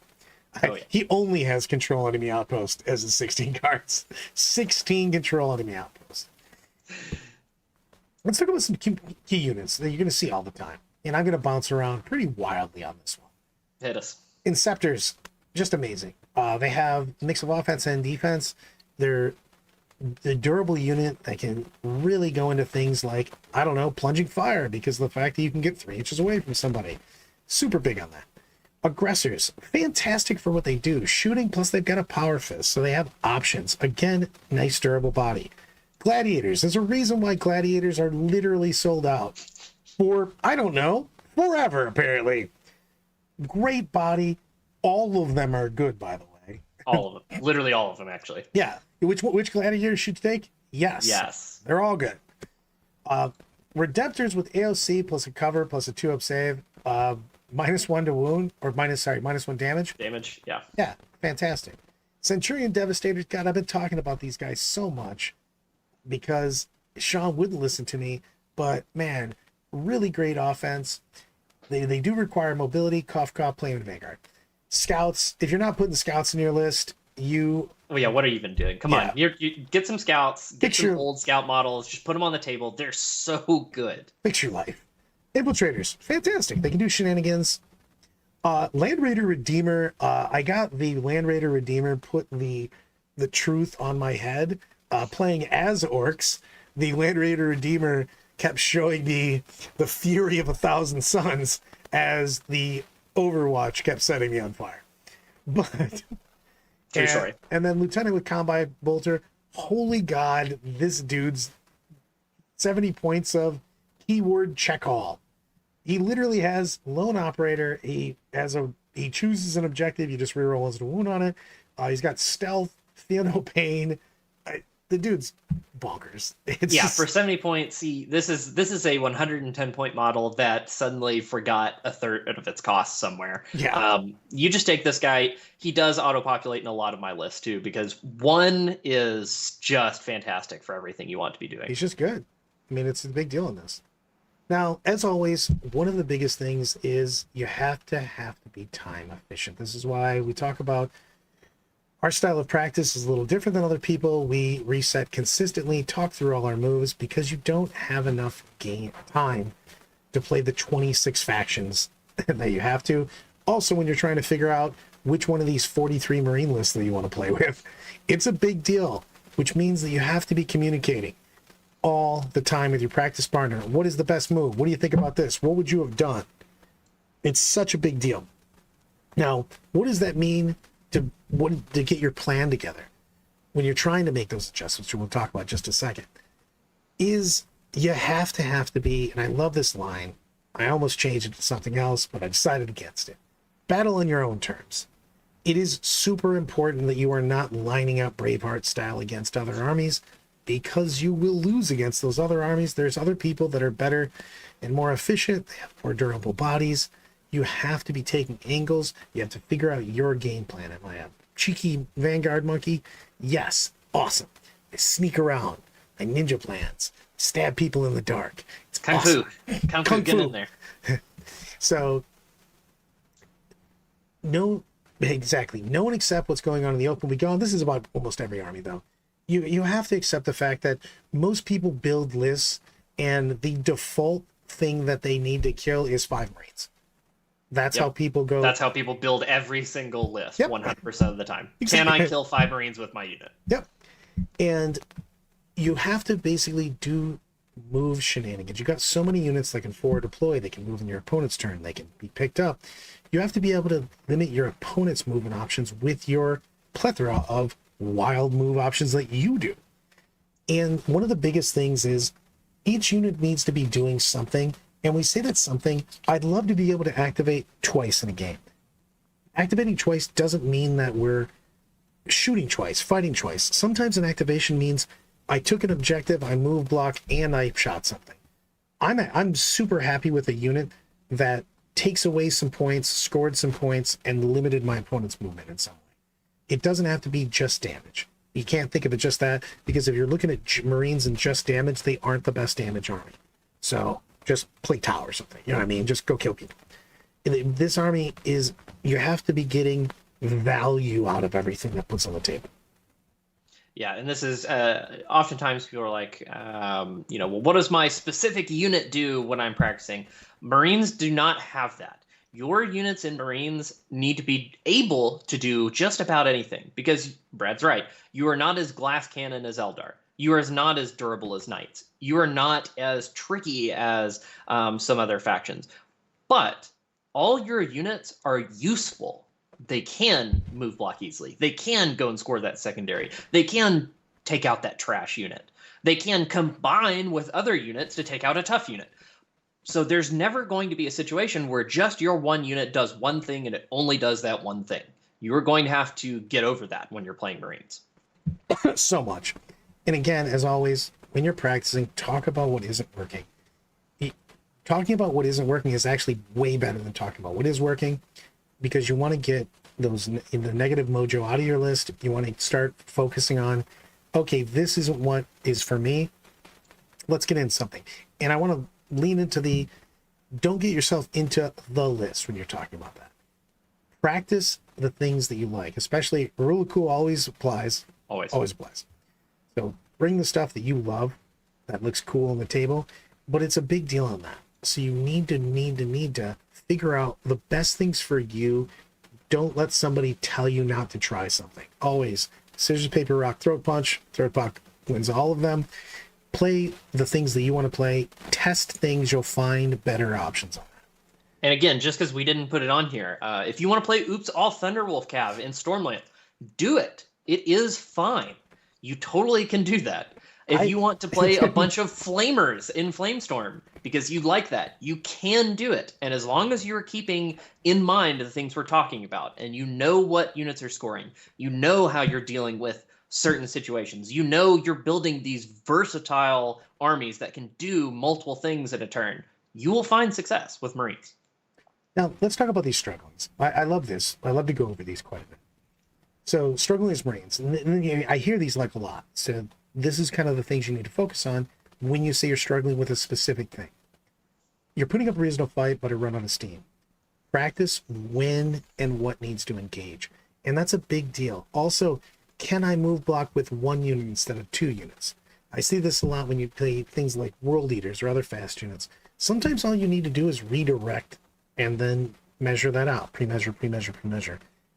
Oh, yeah. He only has control enemy outpost as his 16 cards. 16 control enemy outposts. Let's talk about some key units that you're going to see all the time. And I'm going to bounce around pretty wildly on this one. Hit us. Inceptors, just amazing. They have a mix of offense and defense. They're the durable unit that can really go into things like, I don't know, plunging fire, because of the fact that you can get 3 inches away from somebody. Super big on that. Aggressors, fantastic for what they do. Shooting, plus they've got a power fist, so they have options. Again, nice durable body. Gladiators, there's a reason why gladiators are literally sold out for, I don't know, forever, apparently. Great body. All of them are good, by the way. All of them. Literally all of them, actually. Yeah. Which gladiators should you take? Yes. Yes. They're all good. Redemptors with AOC plus a cover plus a 2-up save. -1 to wound, or -1 damage. Damage, yeah. Yeah, fantastic. Centurion Devastators, God, I've been talking about these guys so much because Sean wouldn't listen to me, but man, really great offense. They do require mobility, cough, playing with Vanguard. Scouts, if you're not putting scouts in your list, you... Well, yeah, what are you even doing? Come on, you get some scouts, get some old scout models, just put them on the table. They're so good. Fix your life. Infiltrators, fantastic. They can do shenanigans. Land Raider Redeemer, I got the Land Raider Redeemer, put the truth on my head. Playing as orcs, the Land Raider Redeemer kept showing me the fury of 1,000 suns as the Overwatch kept setting me on fire. But True story. And then Lieutenant with Combi Bolter, holy God, this dude's 70 points of keyword check all. He literally has lone operator. He chooses an objective. You just reroll once to wound on it. He's got stealth, feel no pain. The dude's bonkers. For 70 points. See, this is a 110 point model that suddenly forgot a third of its cost somewhere. Yeah. You just take this guy. He does auto populate in a lot of my lists too, because 1 is just fantastic for everything you want to be doing. He's just good. I mean, it's a big deal in this. Now, as always, one of the biggest things is you have to be time efficient. This is why we talk about our style of practice is a little different than other people. We reset consistently, talk through all our moves, because you don't have enough game time to play the 26 factions that you have to. Also, when you're trying to figure out which one of these 43 Marine lists that you want to play with, it's a big deal, which means that you have to be communicating all the time with your practice partner. What is the best move? What do you think about this? What would you have done? It's such a big deal. Now, what does that mean to get your plan together when you're trying to make those adjustments, which we'll talk about in just a second? Is you have to be, and I love this line. I almost changed it to something else, but I decided against it. Battle on your own terms. It is super important that you are not lining up Braveheart style against other armies, because you will lose against those other armies. There's other people that are better and more efficient. They have more durable bodies. You have to be taking angles. You have to figure out your game plan. Am I a cheeky Vanguard monkey? Yes. Awesome. I sneak around. I ninja plans. Stab people in the dark. It's Kung awesome. Fu. Kung Fu, get in there. So, no one accept what's going on in the open. This is about almost every army, though. You have to accept the fact that most people build lists, and the default thing that they need to kill is 5 Marines. That's how people go. That's how people build every single list, 100% of the time. Exactly. Can I kill 5 Marines with my unit? Yep. And you have to basically do move shenanigans. You've got so many units that can forward deploy. They can move in your opponent's turn. They can be picked up. You have to be able to limit your opponent's movement options with your plethora of wild move options that you do. And one of the biggest things is each unit needs to be doing something. And we say that's something. I'd love to be able to activate twice in a game. Activating twice doesn't mean that we're shooting twice, fighting twice. Sometimes an activation means I took an objective, I moved block, and I shot something. I'm super happy with a unit that takes away some points, scored some points, and limited my opponent's movement in some way. It doesn't have to be just damage. You can't think of it just that, because if you're looking at Marines and just damage, they aren't the best damage army. So just play Tau or something. You know what I mean? Just go kill people. This army you have to be getting value out of everything that puts on the table. Yeah, and this is oftentimes people are like, well, what does my specific unit do when I'm practicing? Marines do not have that. Your units in Marines need to be able to do just about anything because Brad's right. You are not as glass cannon as Eldar. You are not as durable as Knights. You are not as tricky as some other factions. But all your units are useful. They can move block easily. They can go and score that secondary. They can take out that trash unit. They can combine with other units to take out a tough unit. So there's never going to be a situation where just your one unit does one thing and it only does that one thing. You're going to have to get over that when you're playing Marines. So much. And again, as always, when you're practicing, talk about what isn't working. Talking about what isn't working is actually way better than talking about what is working, because you want to get those in the negative mojo out of your list. You want to start focusing on, okay, this isn't what is for me. Let's get into something. And I want to lean into don't get yourself into the list when you're talking about that. Practice the things that you like, especially rule of cool always applies. Always applies. So bring the stuff that you love that looks cool on the table, but it's a big deal on that. So you need to figure out the best things for you. Don't let somebody tell you not to try something. Always scissors, paper, rock, throat punch. Throat punch wins all of them. Play the things that you want to play. Test things. You'll find better options on that. And again, just because we didn't put it on here, if you want to play Oops All Thunderwolf Cav in Stormlance, do it. It is fine. You totally can do that. If you want to play a bunch of flamers in Flamestorm because you like that, you can do it. And as long as you're keeping in mind the things we're talking about and you know what units are scoring, you know how you're dealing with certain situations, you know you're building these versatile armies that can do multiple things at a turn, you will find success with Marines. Now, let's talk about these strugglings. I love this. I love to go over these quite a bit. So, struggling as Marines. And I hear these like a lot. So, this is kind of the things you need to focus on when you say you're struggling with a specific thing. You're putting up a reasonable fight, but a run out of steam. Practice when and what needs to engage. And that's a big deal. Also, can I move block with one unit instead of two units? I see this a lot when you play things like World Eaters or other fast units. Sometimes all you need to do is redirect and then measure that out. Pre-measure.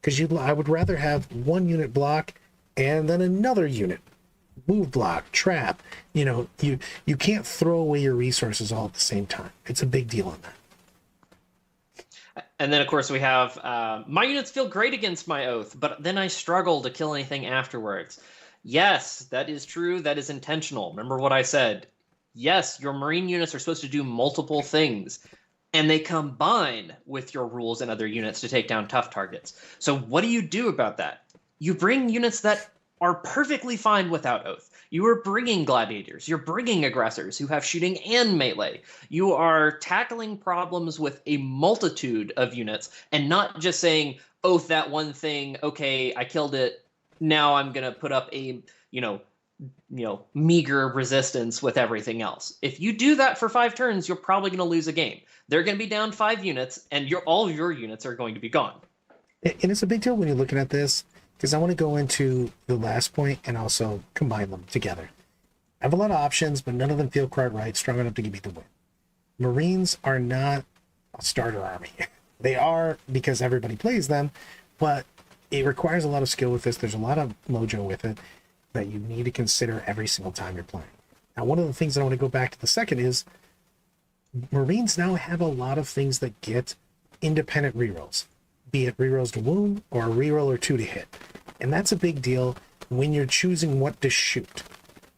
Because I would rather have one unit block and then another unit move block, trap. You can't throw away your resources all at the same time. It's a big deal on that. And then, of course, we have my units feel great against my oath, but then I struggle to kill anything afterwards. Yes, that is true. That is intentional. Remember what I said. Yes, your Marine units are supposed to do multiple things, and they combine with your rules and other units to take down tough targets. So what do you do about that? You bring units that are perfectly fine without oath. You are bringing gladiators. You're bringing aggressors who have shooting and melee. You are tackling problems with a multitude of units and not just saying, oath that one thing. Okay, I killed it. Now I'm going to put up a, meager resistance with everything else. If you do that for 5 turns, you're probably going to lose a game. They're going to be down 5 units and all your units are going to be gone. And it's a big deal when you're looking at this, because I want to go into the last point and also combine them together. I have a lot of options, but none of them feel quite right, strong enough to give me the win. Marines are not a starter army. They are because everybody plays them, but it requires a lot of skill with this. There's a lot of mojo with it that you need to consider every single time you're playing. Now, one of the things that I want to go back to the second is Marines now have a lot of things that get independent rerolls, be it rerolls to wound or a reroll or 2 to hit. And that's a big deal when you're choosing what to shoot.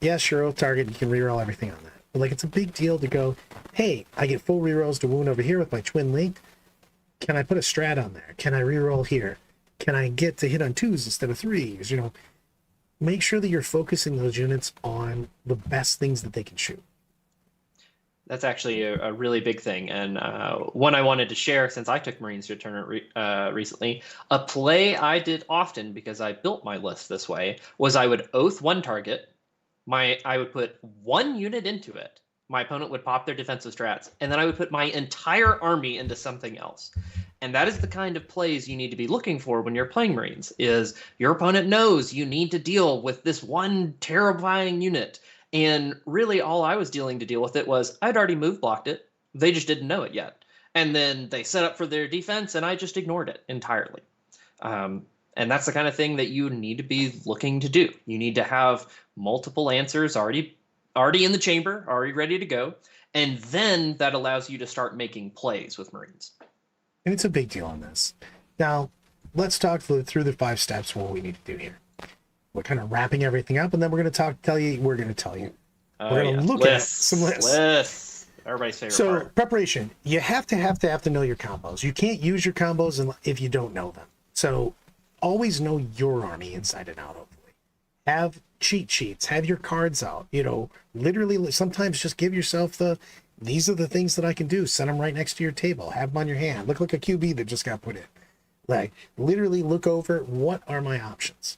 Yes, your oath target, you can reroll everything on that. But it's a big deal to go, hey, I get full rerolls to wound over here with my twin link. Can I put a strat on there? Can I reroll here? Can I get to hit on 2s instead of 3s? Make sure that you're focusing those units on the best things that they can shoot. That's actually a really big thing, and one I wanted to share since I took Marines to a tournament recently. A play I did often, because I built my list this way, was I would oath one target, I would put one unit into it, my opponent would pop their defensive strats, and then I would put my entire army into something else. And that is the kind of plays you need to be looking for when you're playing Marines, is your opponent knows you need to deal with this one terrifying unit. And really all I was dealing to deal with it was I'd already move blocked it. They just didn't know it yet. And then they set up for their defense and I just ignored it entirely. And that's the kind of thing that you need to be looking to do. You need to have multiple answers already in the chamber, already ready to go. And then that allows you to start making plays with Marines. And it's a big deal on this. Now, let's talk through the 5 steps what we need to do here. We're kind of wrapping everything up, and then we're going to tell you. We're going to look at some lists. Everybody's favorite So, part. preparation. You have to know your combos. You can't use your combos if you don't know them. So, always know your army inside and out, hopefully. Have cheat sheets. Have your cards out. Literally, sometimes just give yourself these are the things that I can do. Set them right next to your table. Have them on your hand. Look like a QB that just got put in. Like, literally look over, what are my options?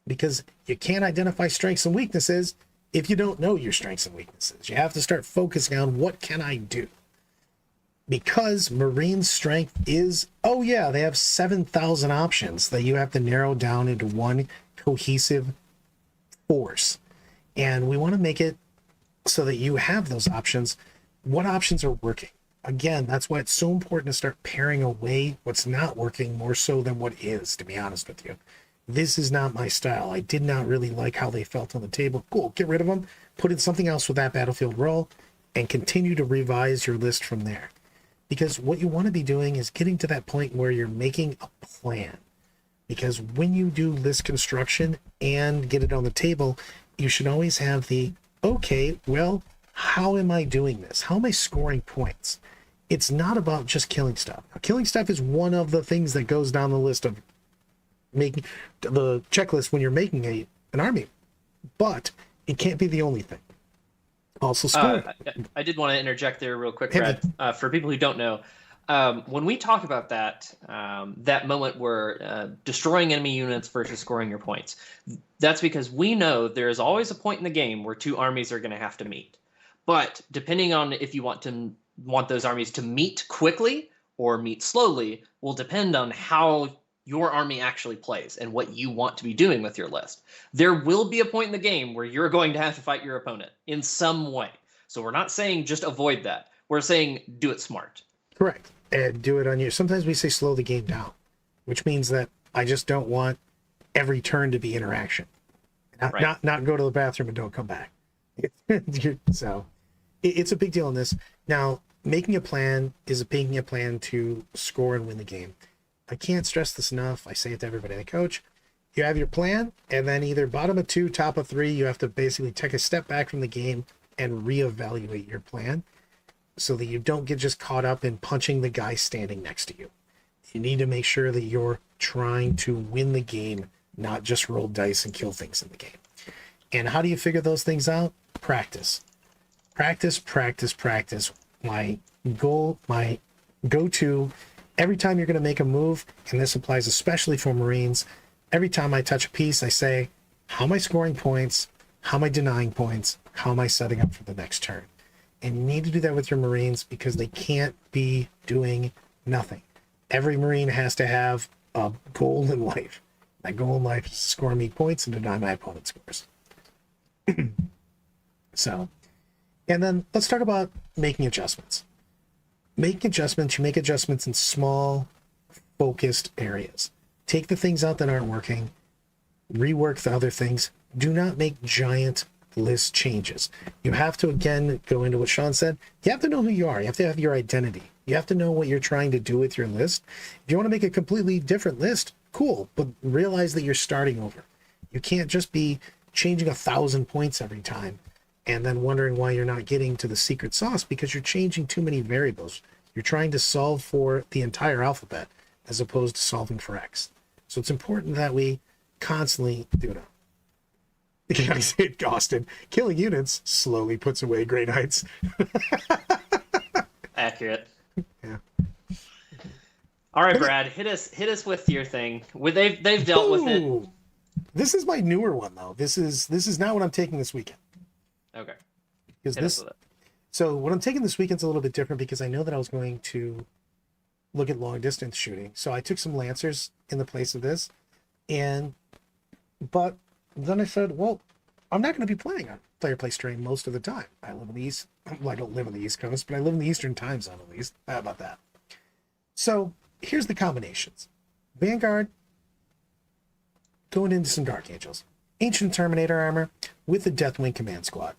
Because you can't identify strengths and weaknesses if you don't know your strengths and weaknesses. You have to start focusing on what can I do? Because Marine's strength is, they have 7,000 options that you have to narrow down into one cohesive force. And we want to make it so that you have those options. What options are working? Again, that's why it's so important to start paring away what's not working more so than what is, to be honest with you. This is not my style. I did not really like how they felt on the table. Cool, get rid of them, put in something else with that battlefield role, and continue to revise your list from there. Because what you want to be doing is getting to that point where you're making a plan. Because when you do list construction and get it on the table, you should always have how am I doing this? How am I scoring points? It's not about just killing stuff. Now, killing stuff is one of the things that goes down the list of making the checklist when you're making an army, but it can't be the only thing. Also, scoring. I did want to interject there real quick, Brad. For people who don't know, when we talk about that moment where destroying enemy units versus scoring your points, that's because we know there is always a point in the game where 2 armies are going to have to meet. But depending on if you want those armies to meet quickly or meet slowly, will depend on how your army actually plays and what you want to be doing with your list. There will be a point in the game where you're going to have to fight your opponent in some way. So we're not saying just avoid that. We're saying do it smart. Correct. And do it on you. Sometimes we say slow the game down, which means that I just don't want every turn to be interaction. Not go to the bathroom and don't come back. So it's a big deal in this. Now, making a plan is making a plan to score and win the game. I can't stress this enough. I say it to everybody. I coach, you have your plan, and then either bottom of 2, top of 3, you have to basically take a step back from the game and reevaluate your plan so that you don't get just caught up in punching the guy standing next to you. You need to make sure that you're trying to win the game, not just roll dice and kill things in the game. And how do you figure those things out? Practice. Practice, practice, practice. My go-to, every time you're going to make a move, and this applies especially for Marines, every time I touch a piece, I say, how am I scoring points? How am I denying points? How am I setting up for the next turn? And you need to do that with your Marines because they can't be doing nothing. Every Marine has to have a goal in life. My goal in life is to score me points and deny my opponent's scores. So, and then let's talk about making adjustments. Making adjustments, you make adjustments in small, focused areas. Take the things out that aren't working, rework the other things. Do not make giant list changes. You have to, again, go into what Sean said. You have to know who you are. You have to have your identity. You have to know what you're trying to do with your list. If you want to make a completely different list, cool, but realize that you're starting over. You can't just be changing 1,000 points every time and then wondering why you're not getting to the secret sauce because you're changing too many variables. You're trying to solve for the entire alphabet as opposed to solving for X. So it's important that we constantly do it. I say it, Austin. Killing units slowly puts away great heights. Accurate. Yeah. All right, Brad, hit us with your thing. They've dealt with it. This is my newer one though. This is not what I'm taking this weekend. Okay. Because so what I'm taking this weekend's a little bit different because I know that I was going to look at long distance shooting. So I took some Lancers in the place of this, but then I said, well, I'm not going to be playing on player place terrain most of the time. I live in the East. Well, I don't live on the East Coast, but I live in the Eastern time zone at least. How about that? So here's the combinations. Vanguard, going into some Dark Angels. Ancient Terminator armor with the Deathwing command squad.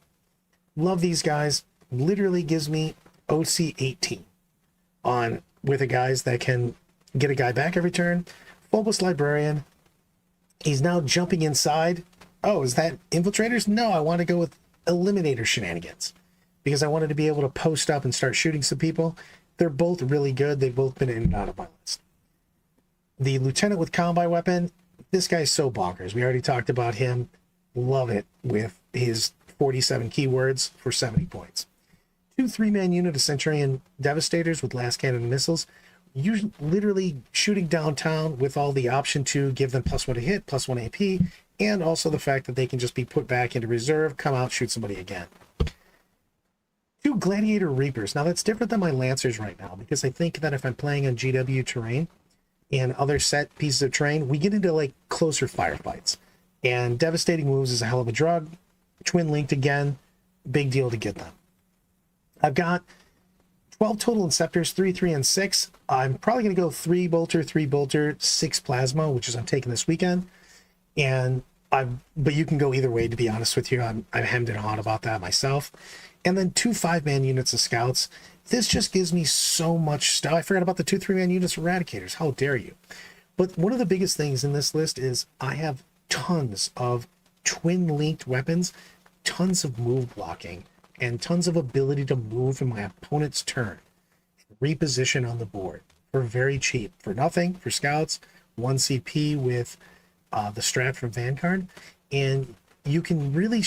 Love these guys. Literally gives me OC 18 on with the guys that can get a guy back every turn. Phobos Librarian. He's now jumping inside. Oh, is that Infiltrators? No, I want to go with Eliminator shenanigans because I wanted to be able to post up and start shooting some people. They're both really good. They've both been in and out of my list. The Lieutenant with Combi-Weapon. This guy's so bonkers. We already talked about him. Love it with his 47 keywords for 70 points. 2 3-man unit of Centurion Devastators with Lascannons and missiles. You literally shooting downtown with all the option to give them +1 to hit, +1 AP, and also the fact that they can just be put back into reserve, come out, shoot somebody again. 2 Gladiator Reapers. Now that's different than my Lancers right now because I think that if I'm playing on GW terrain and other set pieces of terrain, we get into like closer firefights. And devastating moves is a hell of a drug. Twin linked again, big deal to get them. I've got 12 total Inceptors, 3, 3, and 6. I'm probably going to go 3 bolter, 3 bolter, 6 plasma, which is I'm taking this weekend. But you can go either way, to be honest with you. I'm hemmed and hawed about that myself. And then 2 5-man units of scouts. This just gives me so much stuff. I forgot about the 2 3-man units of Eradicators. How dare you? But one of the biggest things in this list is I have tons of twin-linked weapons, tons of move blocking, and tons of ability to move in my opponent's turn. Reposition on the board for very cheap. For nothing, for scouts, 1 CP with the strat from Vanguard. And you can really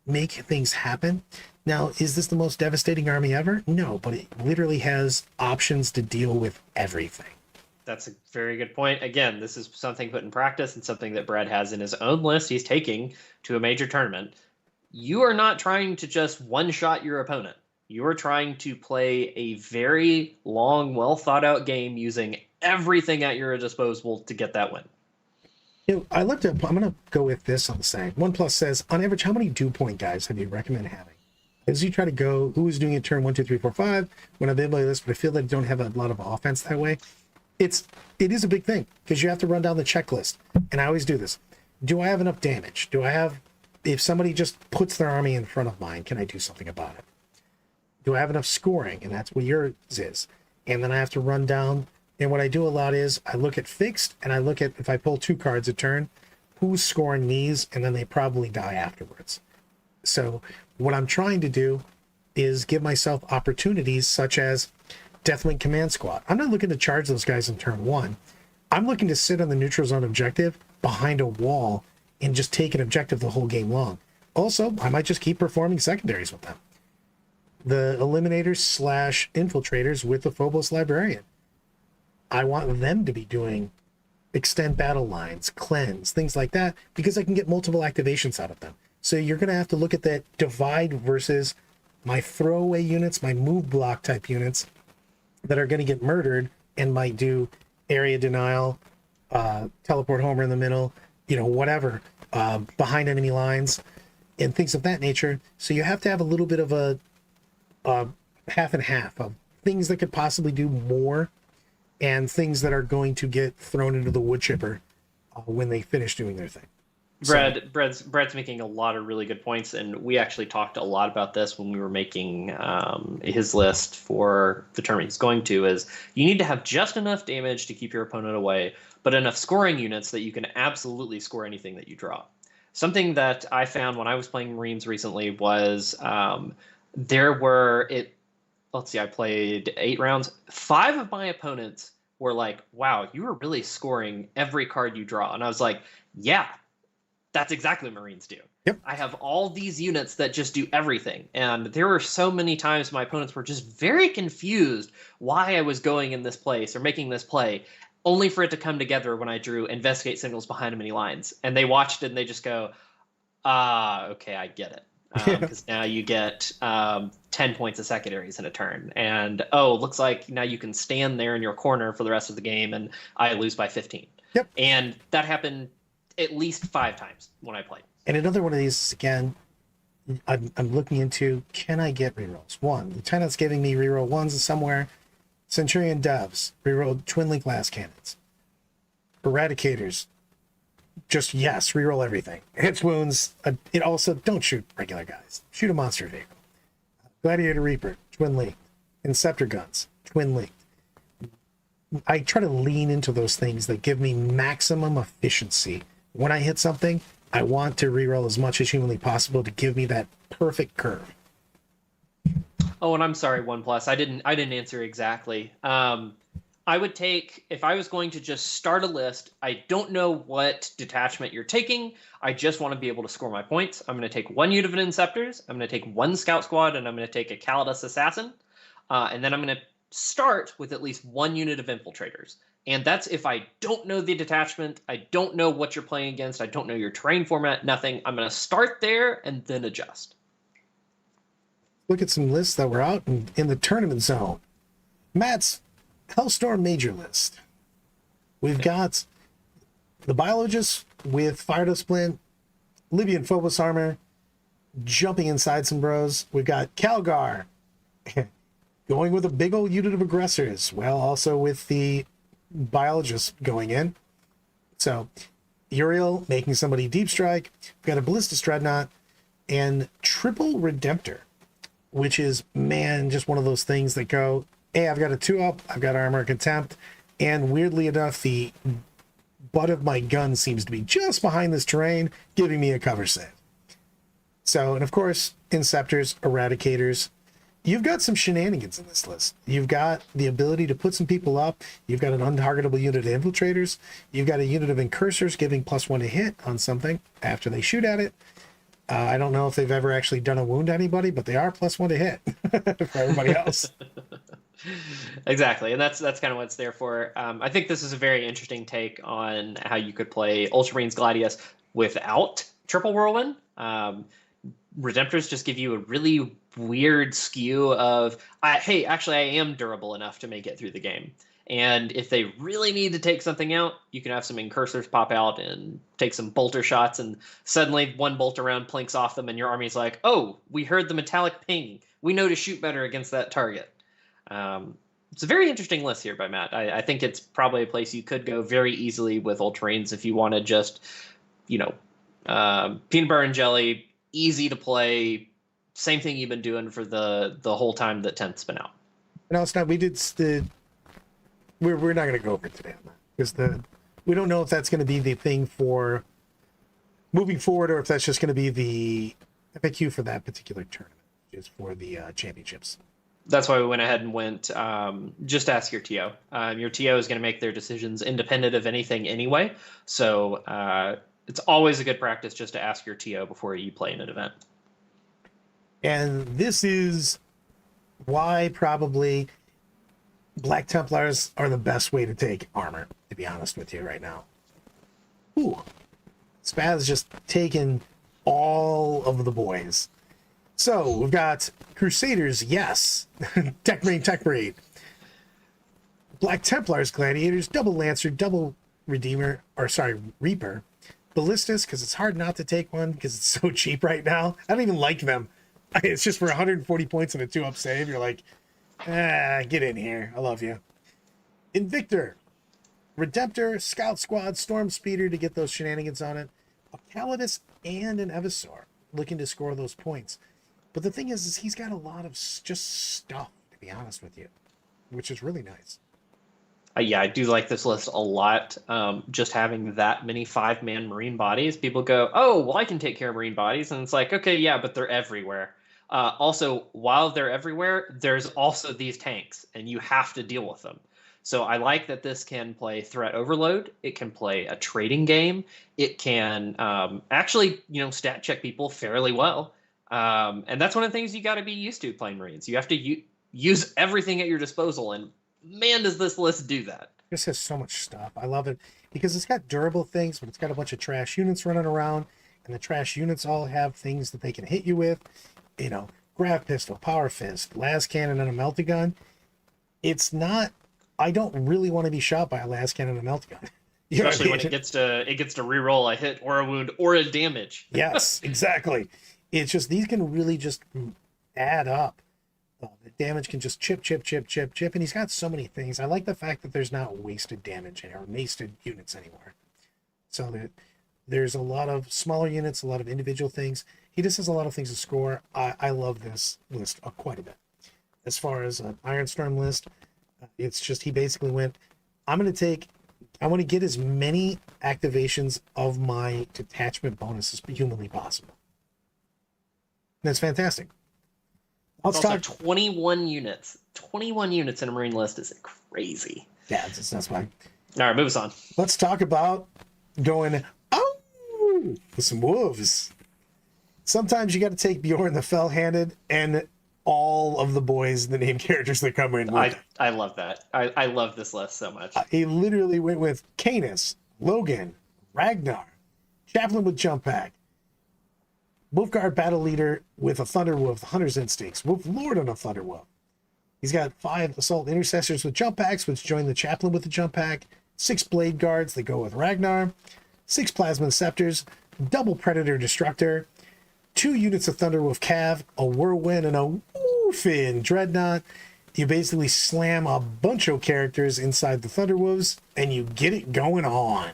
make things happen. Now, is this the most devastating army ever? No, but it literally has options to deal with everything. That's a very good point. Again, this is something put in practice and something that Brad has in his own list he's taking to a major tournament. You are not trying to just one-shot your opponent. You are trying to play a very long, well-thought-out game using everything at your disposal to get that win. You know, I'm going to go with this on the side. OnePlus says, on average, how many dew point guys have you recommend having? As you try to go, who is doing it turn 1, 2, 3, 4, 5, when I've been playing this, but I feel like I don't have a lot of offense that way. It is a big thing because you have to run down the checklist. And I always do this. Do I have enough damage? If somebody just puts their army in front of mine, can I do something about it? Do I have enough scoring? And that's what yours is. And then I have to run down. And what I do a lot is I look at fixed and I look at, if I pull 2 cards a turn, who's scoring these, and then they probably die afterwards. So what I'm trying to do is give myself opportunities such as Deathwing Command Squad. I'm not looking to charge those guys in turn 1. I'm looking to sit on the neutral zone objective behind a wall and just take an objective the whole game long. Also, I might just keep performing secondaries with them. The Eliminators / Infiltrators with the Phobos Librarian. I want them to be doing extend battle lines, cleanse, things like that, because I can get multiple activations out of them. So you're going to have to look at that divide versus my throwaway units, my move block type units that are going to get murdered and might do area denial, teleport homer in the middle, whatever, behind enemy lines and things of that nature. So you have to have a little bit of a half and half of things that could possibly do more and things that are going to get thrown into the wood chipper when they finish doing their thing. Brad's making a lot of really good points, and we actually talked a lot about this when we were making his list for the tournament he's going to. Is you need to have just enough damage to keep your opponent away, but enough scoring units that you can absolutely score anything that you draw. Something that I found when I was playing Marines recently was I played 8 rounds. 5 of my opponents were like, wow, you were really scoring every card you draw. And I was like, yeah, that's exactly what Marines do. Yep. I have all these units that just do everything. And there were so many times my opponents were just very confused why I was going in this place or making this play, only for it to come together when I drew investigate signals behind enemy lines. And they watched it and they just go, okay, I get it. because now you get 10 points of secondaries in a turn. And, oh, looks like now you can stand there in your corner for the rest of the game, and I lose by 15. Yep. And that happened at least 5 times when I played. And another one of these, again, I'm looking into, can I get rerolls? One, Lieutenant's giving me reroll ones somewhere. Centurion Devs, reroll Twin Link Lascannons. Eradicators, just yes, reroll everything. Hits wounds. It also, don't shoot regular guys. Shoot a monster vehicle. Gladiator Reaper, Twin Link. Inceptor guns, Twin Link. I try to lean into those things that give me maximum efficiency. When I hit something, I want to reroll as much as humanly possible to give me that perfect curve. Oh, and I'm sorry, OnePlus. I didn't answer exactly. I would take, if I was going to just start a list, I don't know what detachment you're taking. I just want to be able to score my points. I'm going to take 1 unit of Inceptors. I'm going to take 1 Scout Squad, and I'm going to take a Calidus Assassin. And then I'm going to start with at least 1 unit of Infiltrators. And that's if I don't know the detachment, I don't know what you're playing against, I don't know your terrain format, nothing. I'm going to start there and then adjust. Look at some lists that were out in the tournament zone. Matt's Hellstorm Major list. We've got the Biologists with Fire Splint, Libyan Phobos armor, jumping inside some bros. We've got Calgar going with a big old unit of aggressors. Well, also with the Biologists going in. So Uriel making somebody deep strike. We've got a Ballistus Dreadnought and triple Redemptor, which is, man, just one of those things that go, hey, I've got a 2-up, I've got Armor Contempt, and weirdly enough, the butt of my gun seems to be just behind this terrain, giving me a cover save. So, and of course, Inceptors, Eradicators. You've got some shenanigans in this list. You've got the ability to put some people up. You've got an untargetable unit of Infiltrators. You've got a unit of Incursors giving +1 to hit on something after they shoot at it. I don't know if they've ever actually done a wound to anybody, but they are +1 to hit for everybody else. Exactly, and that's kind of what it's there for. I think this is a very interesting take on how you could play Ultramarines Gladius without Triple Whirlwind. Redemptors just give you a really weird skew of, hey, actually, I am durable enough to make it through the game. And if they really need to take something out, you can have some Incursors pop out and take some bolter shots, and suddenly 1 bolt around plinks off them, and your army's like, oh, we heard the metallic ping. We know to shoot better against that target. It's a very interesting list here by Matt. I think it's probably a place you could go very easily with Ultramarines if you want to just, peanut butter and jelly, easy to play, same thing you've been doing for the whole time that 10th's been out. No, it's not. We did we're not going to go over it today on that because we don't know if that's going to be the thing for moving forward or if that's just going to be the FAQ for that particular tournament, which is for the championships. That's why we went ahead and went, just ask your TO. Your TO is going to make their decisions independent of anything anyway. So it's always a good practice just to ask your TO before you play in an event. And this is why probably Black Templars are the best way to take armor, to be honest with you right now. Ooh. Spaz just taken all of the boys. So we've got Crusaders, yes. Tech Braid. Black Templars, Gladiators, double Lancer, double Redeemer, Reaper. Ballistas, because it's hard not to take one because it's so cheap right now. I don't even like them. It's just for 140 points and a 2-up save. You're like, get in here. I love you. Invictor, Redemptor, Scout Squad, Storm Speeder to get those shenanigans on it. A Calidus and an Evisor looking to score those points. But the thing is he's got a lot of just stuff, to be honest with you, which is really nice. Yeah, I do like this list a lot. Just having that many 5-man Marine bodies, people go, oh, well, I can take care of Marine bodies. And it's like, okay, yeah, but they're everywhere. Also, while they're everywhere, there's also these tanks, and you have to deal with them. So I like that this can play threat overload. It can play a trading game. It can actually, stat check people fairly well. And that's one of the things you got to be used to playing Marines. You have to use everything at your disposal, and man, does this list do that. This has so much stuff. I love it because it's got durable things, but it's got a bunch of trash units running around. and the trash units all have things that they can hit you with. You know, grav pistol, power fist, Lascannon, and a melta gun. It's not. I don't really want to be shot by a Lascannon and a melta gun. Especially when it gets to reroll a hit or a wound or a damage. Yes, exactly. It's just these can really just add up. The damage can just chip, and he's got so many things. I like the fact that there's not wasted damage or wasted units anymore. So that there's a lot of smaller units, a lot of individual things. He just has a lot of things to score. I love this list quite a bit. As far as an Ironstorm list, it's just he basically went, I want to get as many activations of my detachment bonus as humanly possible. That's fantastic. Let's talk 21 units. 21 units in a Marine list is crazy. Yeah, that's fine. All right, move us on. Let's talk about going, with some wolves. Sometimes you got to take Bjorn the Fell-Handed and all of the boys, the named characters that come in. I love that. I love this list so much. He literally went with Canis, Logan, Ragnar, Chaplain with Jump Pack, Wolfguard Battle Leader with a Thunderwolf, Hunter's Instincts, Wolf Lord on a Thunderwolf. He's got 5 Assault Intercessors with Jump Packs, which join the Chaplain with the Jump Pack, 6 Blade Guards that go with Ragnar, 6 Plasma Inceptors, double Predator Destructor, 2 units of Thunderwolf Cav, a Whirlwind, and a Woofin Dreadnought. You basically slam a bunch of characters inside the Thunderwolves, and you get it going on.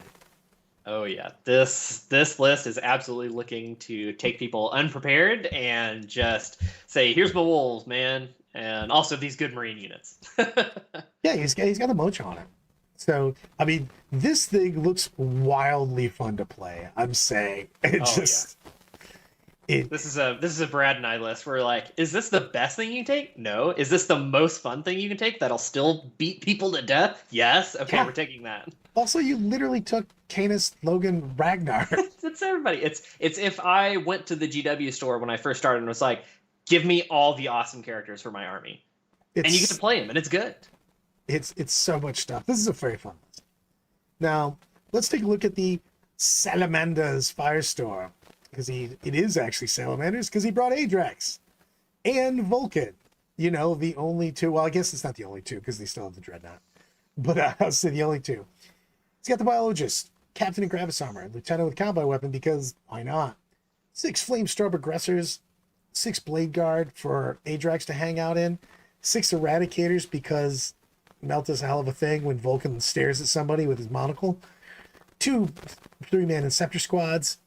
Oh yeah, this list is absolutely looking to take people unprepared and just say, "Here's my wolves, man," and also these good Marine units. Yeah, he's got a mojo on it. So I mean, this thing looks wildly fun to play. I'm saying This is a Brad and I list. We're like, is this the best thing you can take? No. Is this the most fun thing you can take that'll still beat people to death? Yes. Okay, yeah. We're taking that. Also, you literally took Canis, Logan, Ragnar. It's everybody. It's if I went to the GW store when I first started and was like, give me all the awesome characters for my army. And you get to play them, and it's good. It's so much stuff. This is a very fun list. Now, let's take a look at the Salamanda's Firestorm. Because it is actually Salamanders, because he brought Adrax and Vulcan. You know, the only two. Well, I guess it's not the only two, because they still have the Dreadnought. But I'll say the only two. He's got the Biologist, Captain in Gravis Armor, Lieutenant with Combi-Weapon, because why not? 6 Flamestorm Aggressors, 6 Blade Guard for Adrax to hang out in, 6 Eradicators, because Melta's a hell of a thing when Vulcan stares at somebody with his monocle, 2 3-man Inceptor squads,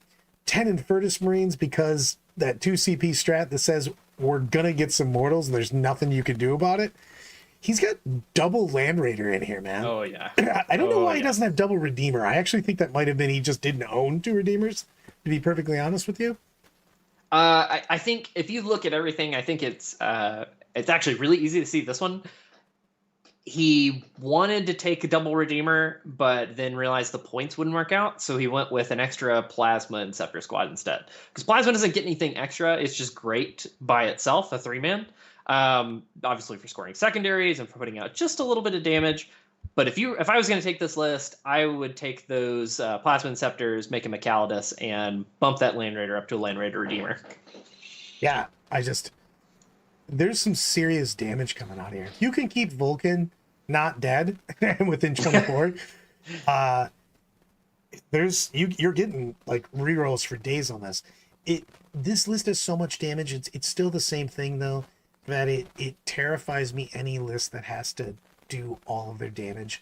10 Infernus Marines, because that 2 CP strat that says we're gonna get some mortals and there's nothing you can do about it. He's got double Land Raider in here, man. Oh yeah. I don't know why he doesn't have double Redeemer. I actually think that might have been he just didn't own 2 Redeemers, to be perfectly honest with you. I think if you look at everything, I think it's actually really easy to see this one. He wanted to take a double Redeemer, but then realized the points wouldn't work out, so he went with an extra Plasma Inceptor squad instead. Because Plasma doesn't get anything extra; it's just great by itself, a 3-man. Obviously for scoring secondaries and for putting out just a little bit of damage. But if I was going to take this list, I would take those Plasma Inceptors, make him a Calidus, and bump that Land Raider up to a Land Raider Redeemer. Yeah, there's some serious damage coming out here. You can keep Vulcan not dead within 24. You're getting like rerolls for days on this. This list has so much damage. It's still the same thing though, that it terrifies me, any list that has to do all of their damage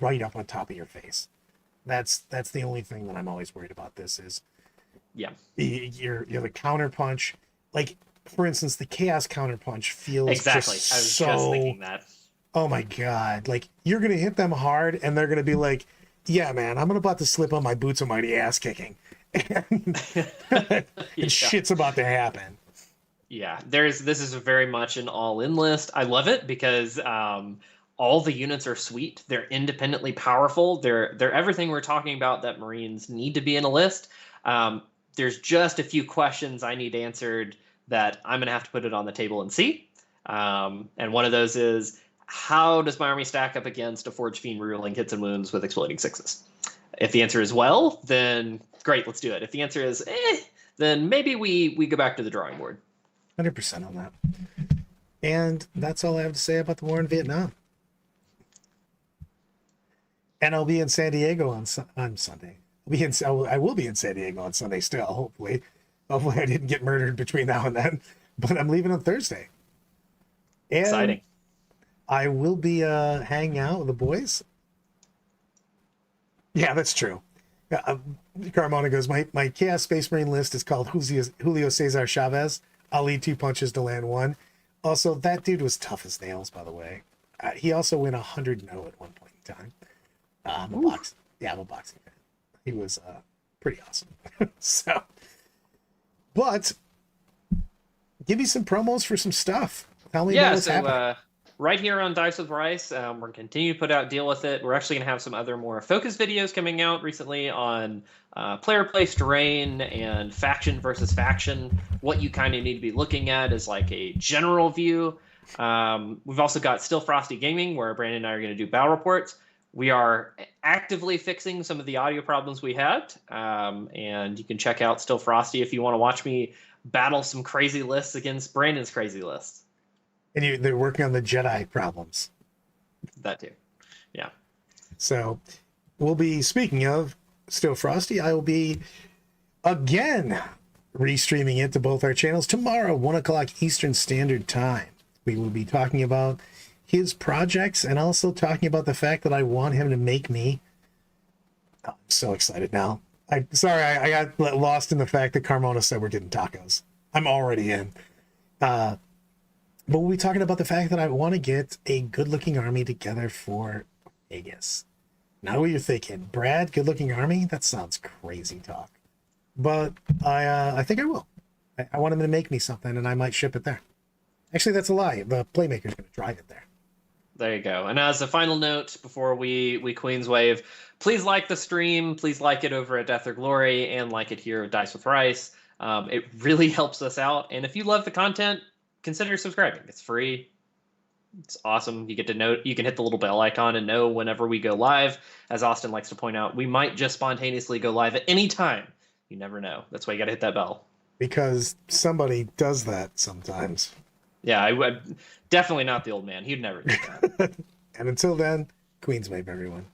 right up on top of your face. That's the only thing that I'm always worried about. This is, yeah, you're the counter punch. Like, for instance, the Chaos Counterpunch feels exactly. Just I was so, just thinking that. Oh my god! Like, you're gonna hit them hard, and they're gonna be like, "Yeah, man, I'm about to slip on my boots and mighty ass kicking," and shit's about to happen. Yeah, this is very much an all-in list. I love it because all the units are sweet. They're independently powerful. They're everything we're talking about that Marines need to be in a list. There's just a few questions I need answered that I'm going to have to put it on the table and see. And one of those is, how does my army stack up against a Forge Fiend rerolling hits and wounds with exploding 6s? If the answer is well, then great, let's do it. If the answer is then maybe we go back to the drawing board. 100% on that. And that's all I have to say about the war in Vietnam. And I'll be in San Diego on Sunday. I will be in San Diego on Sunday still, hopefully. Hopefully I didn't get murdered between now and then. But I'm leaving on Thursday. And exciting. I will be hanging out with the boys. Yeah, that's true. Carmona goes, my Chaos Space Marine list is called Julio Cesar Chavez. I'll lead 2 punches to land 1. Also, that dude was tough as nails, by the way. He also went 100-0 at one point in time. I'm a boxing fan. He was pretty awesome. So, but give me some promos for some stuff. Tell me what's happening. Right here on Dice with Rice, we're going to continue to put out Deal With It. We're actually going to have some other more focused videos coming out recently on player-placed terrain and faction versus faction. What you kind of need to be looking at is like a general view. We've also got Still Frosty Gaming, where Brandon and I are going to do battle reports. We are actively fixing some of the audio problems we had, and you can check out Still Frosty if you want to watch me battle some crazy lists against Brandon's crazy lists. And they're working on the Jedi problems. That too. Yeah. So we'll be, speaking of Still Frosty, I will be again restreaming it to both our channels tomorrow, 1 o'clock Eastern Standard Time. We will be talking about his projects and also talking about the fact that I want him to make me. Oh, I'm so excited now. I got lost in the fact that Carmona said we're getting tacos. I'm already in. But we'll be talking about the fact that I want to get a good-looking army together for Vegas. Now what you're thinking, Brad, good-looking army? That sounds crazy talk. But I think I will. I want him to make me something, and I might ship it there. Actually, that's a lie. The Playmaker's going to drive it there. There you go. And as a final note, before we Queen's Wave, please like the stream. Please like it over at Death or Glory, and like it here at Dice with Rice. It really helps us out. And if you love the content, consider subscribing. It's free. It's awesome. You get to know, you can hit the little bell icon and know whenever we go live. As Austin likes to point out, we might just spontaneously go live at any time. You never know. That's why you got to hit that bell. Because somebody does that sometimes. Yeah, I would definitely not the old man. He'd never do that. And until then, Queen's Wave, everyone.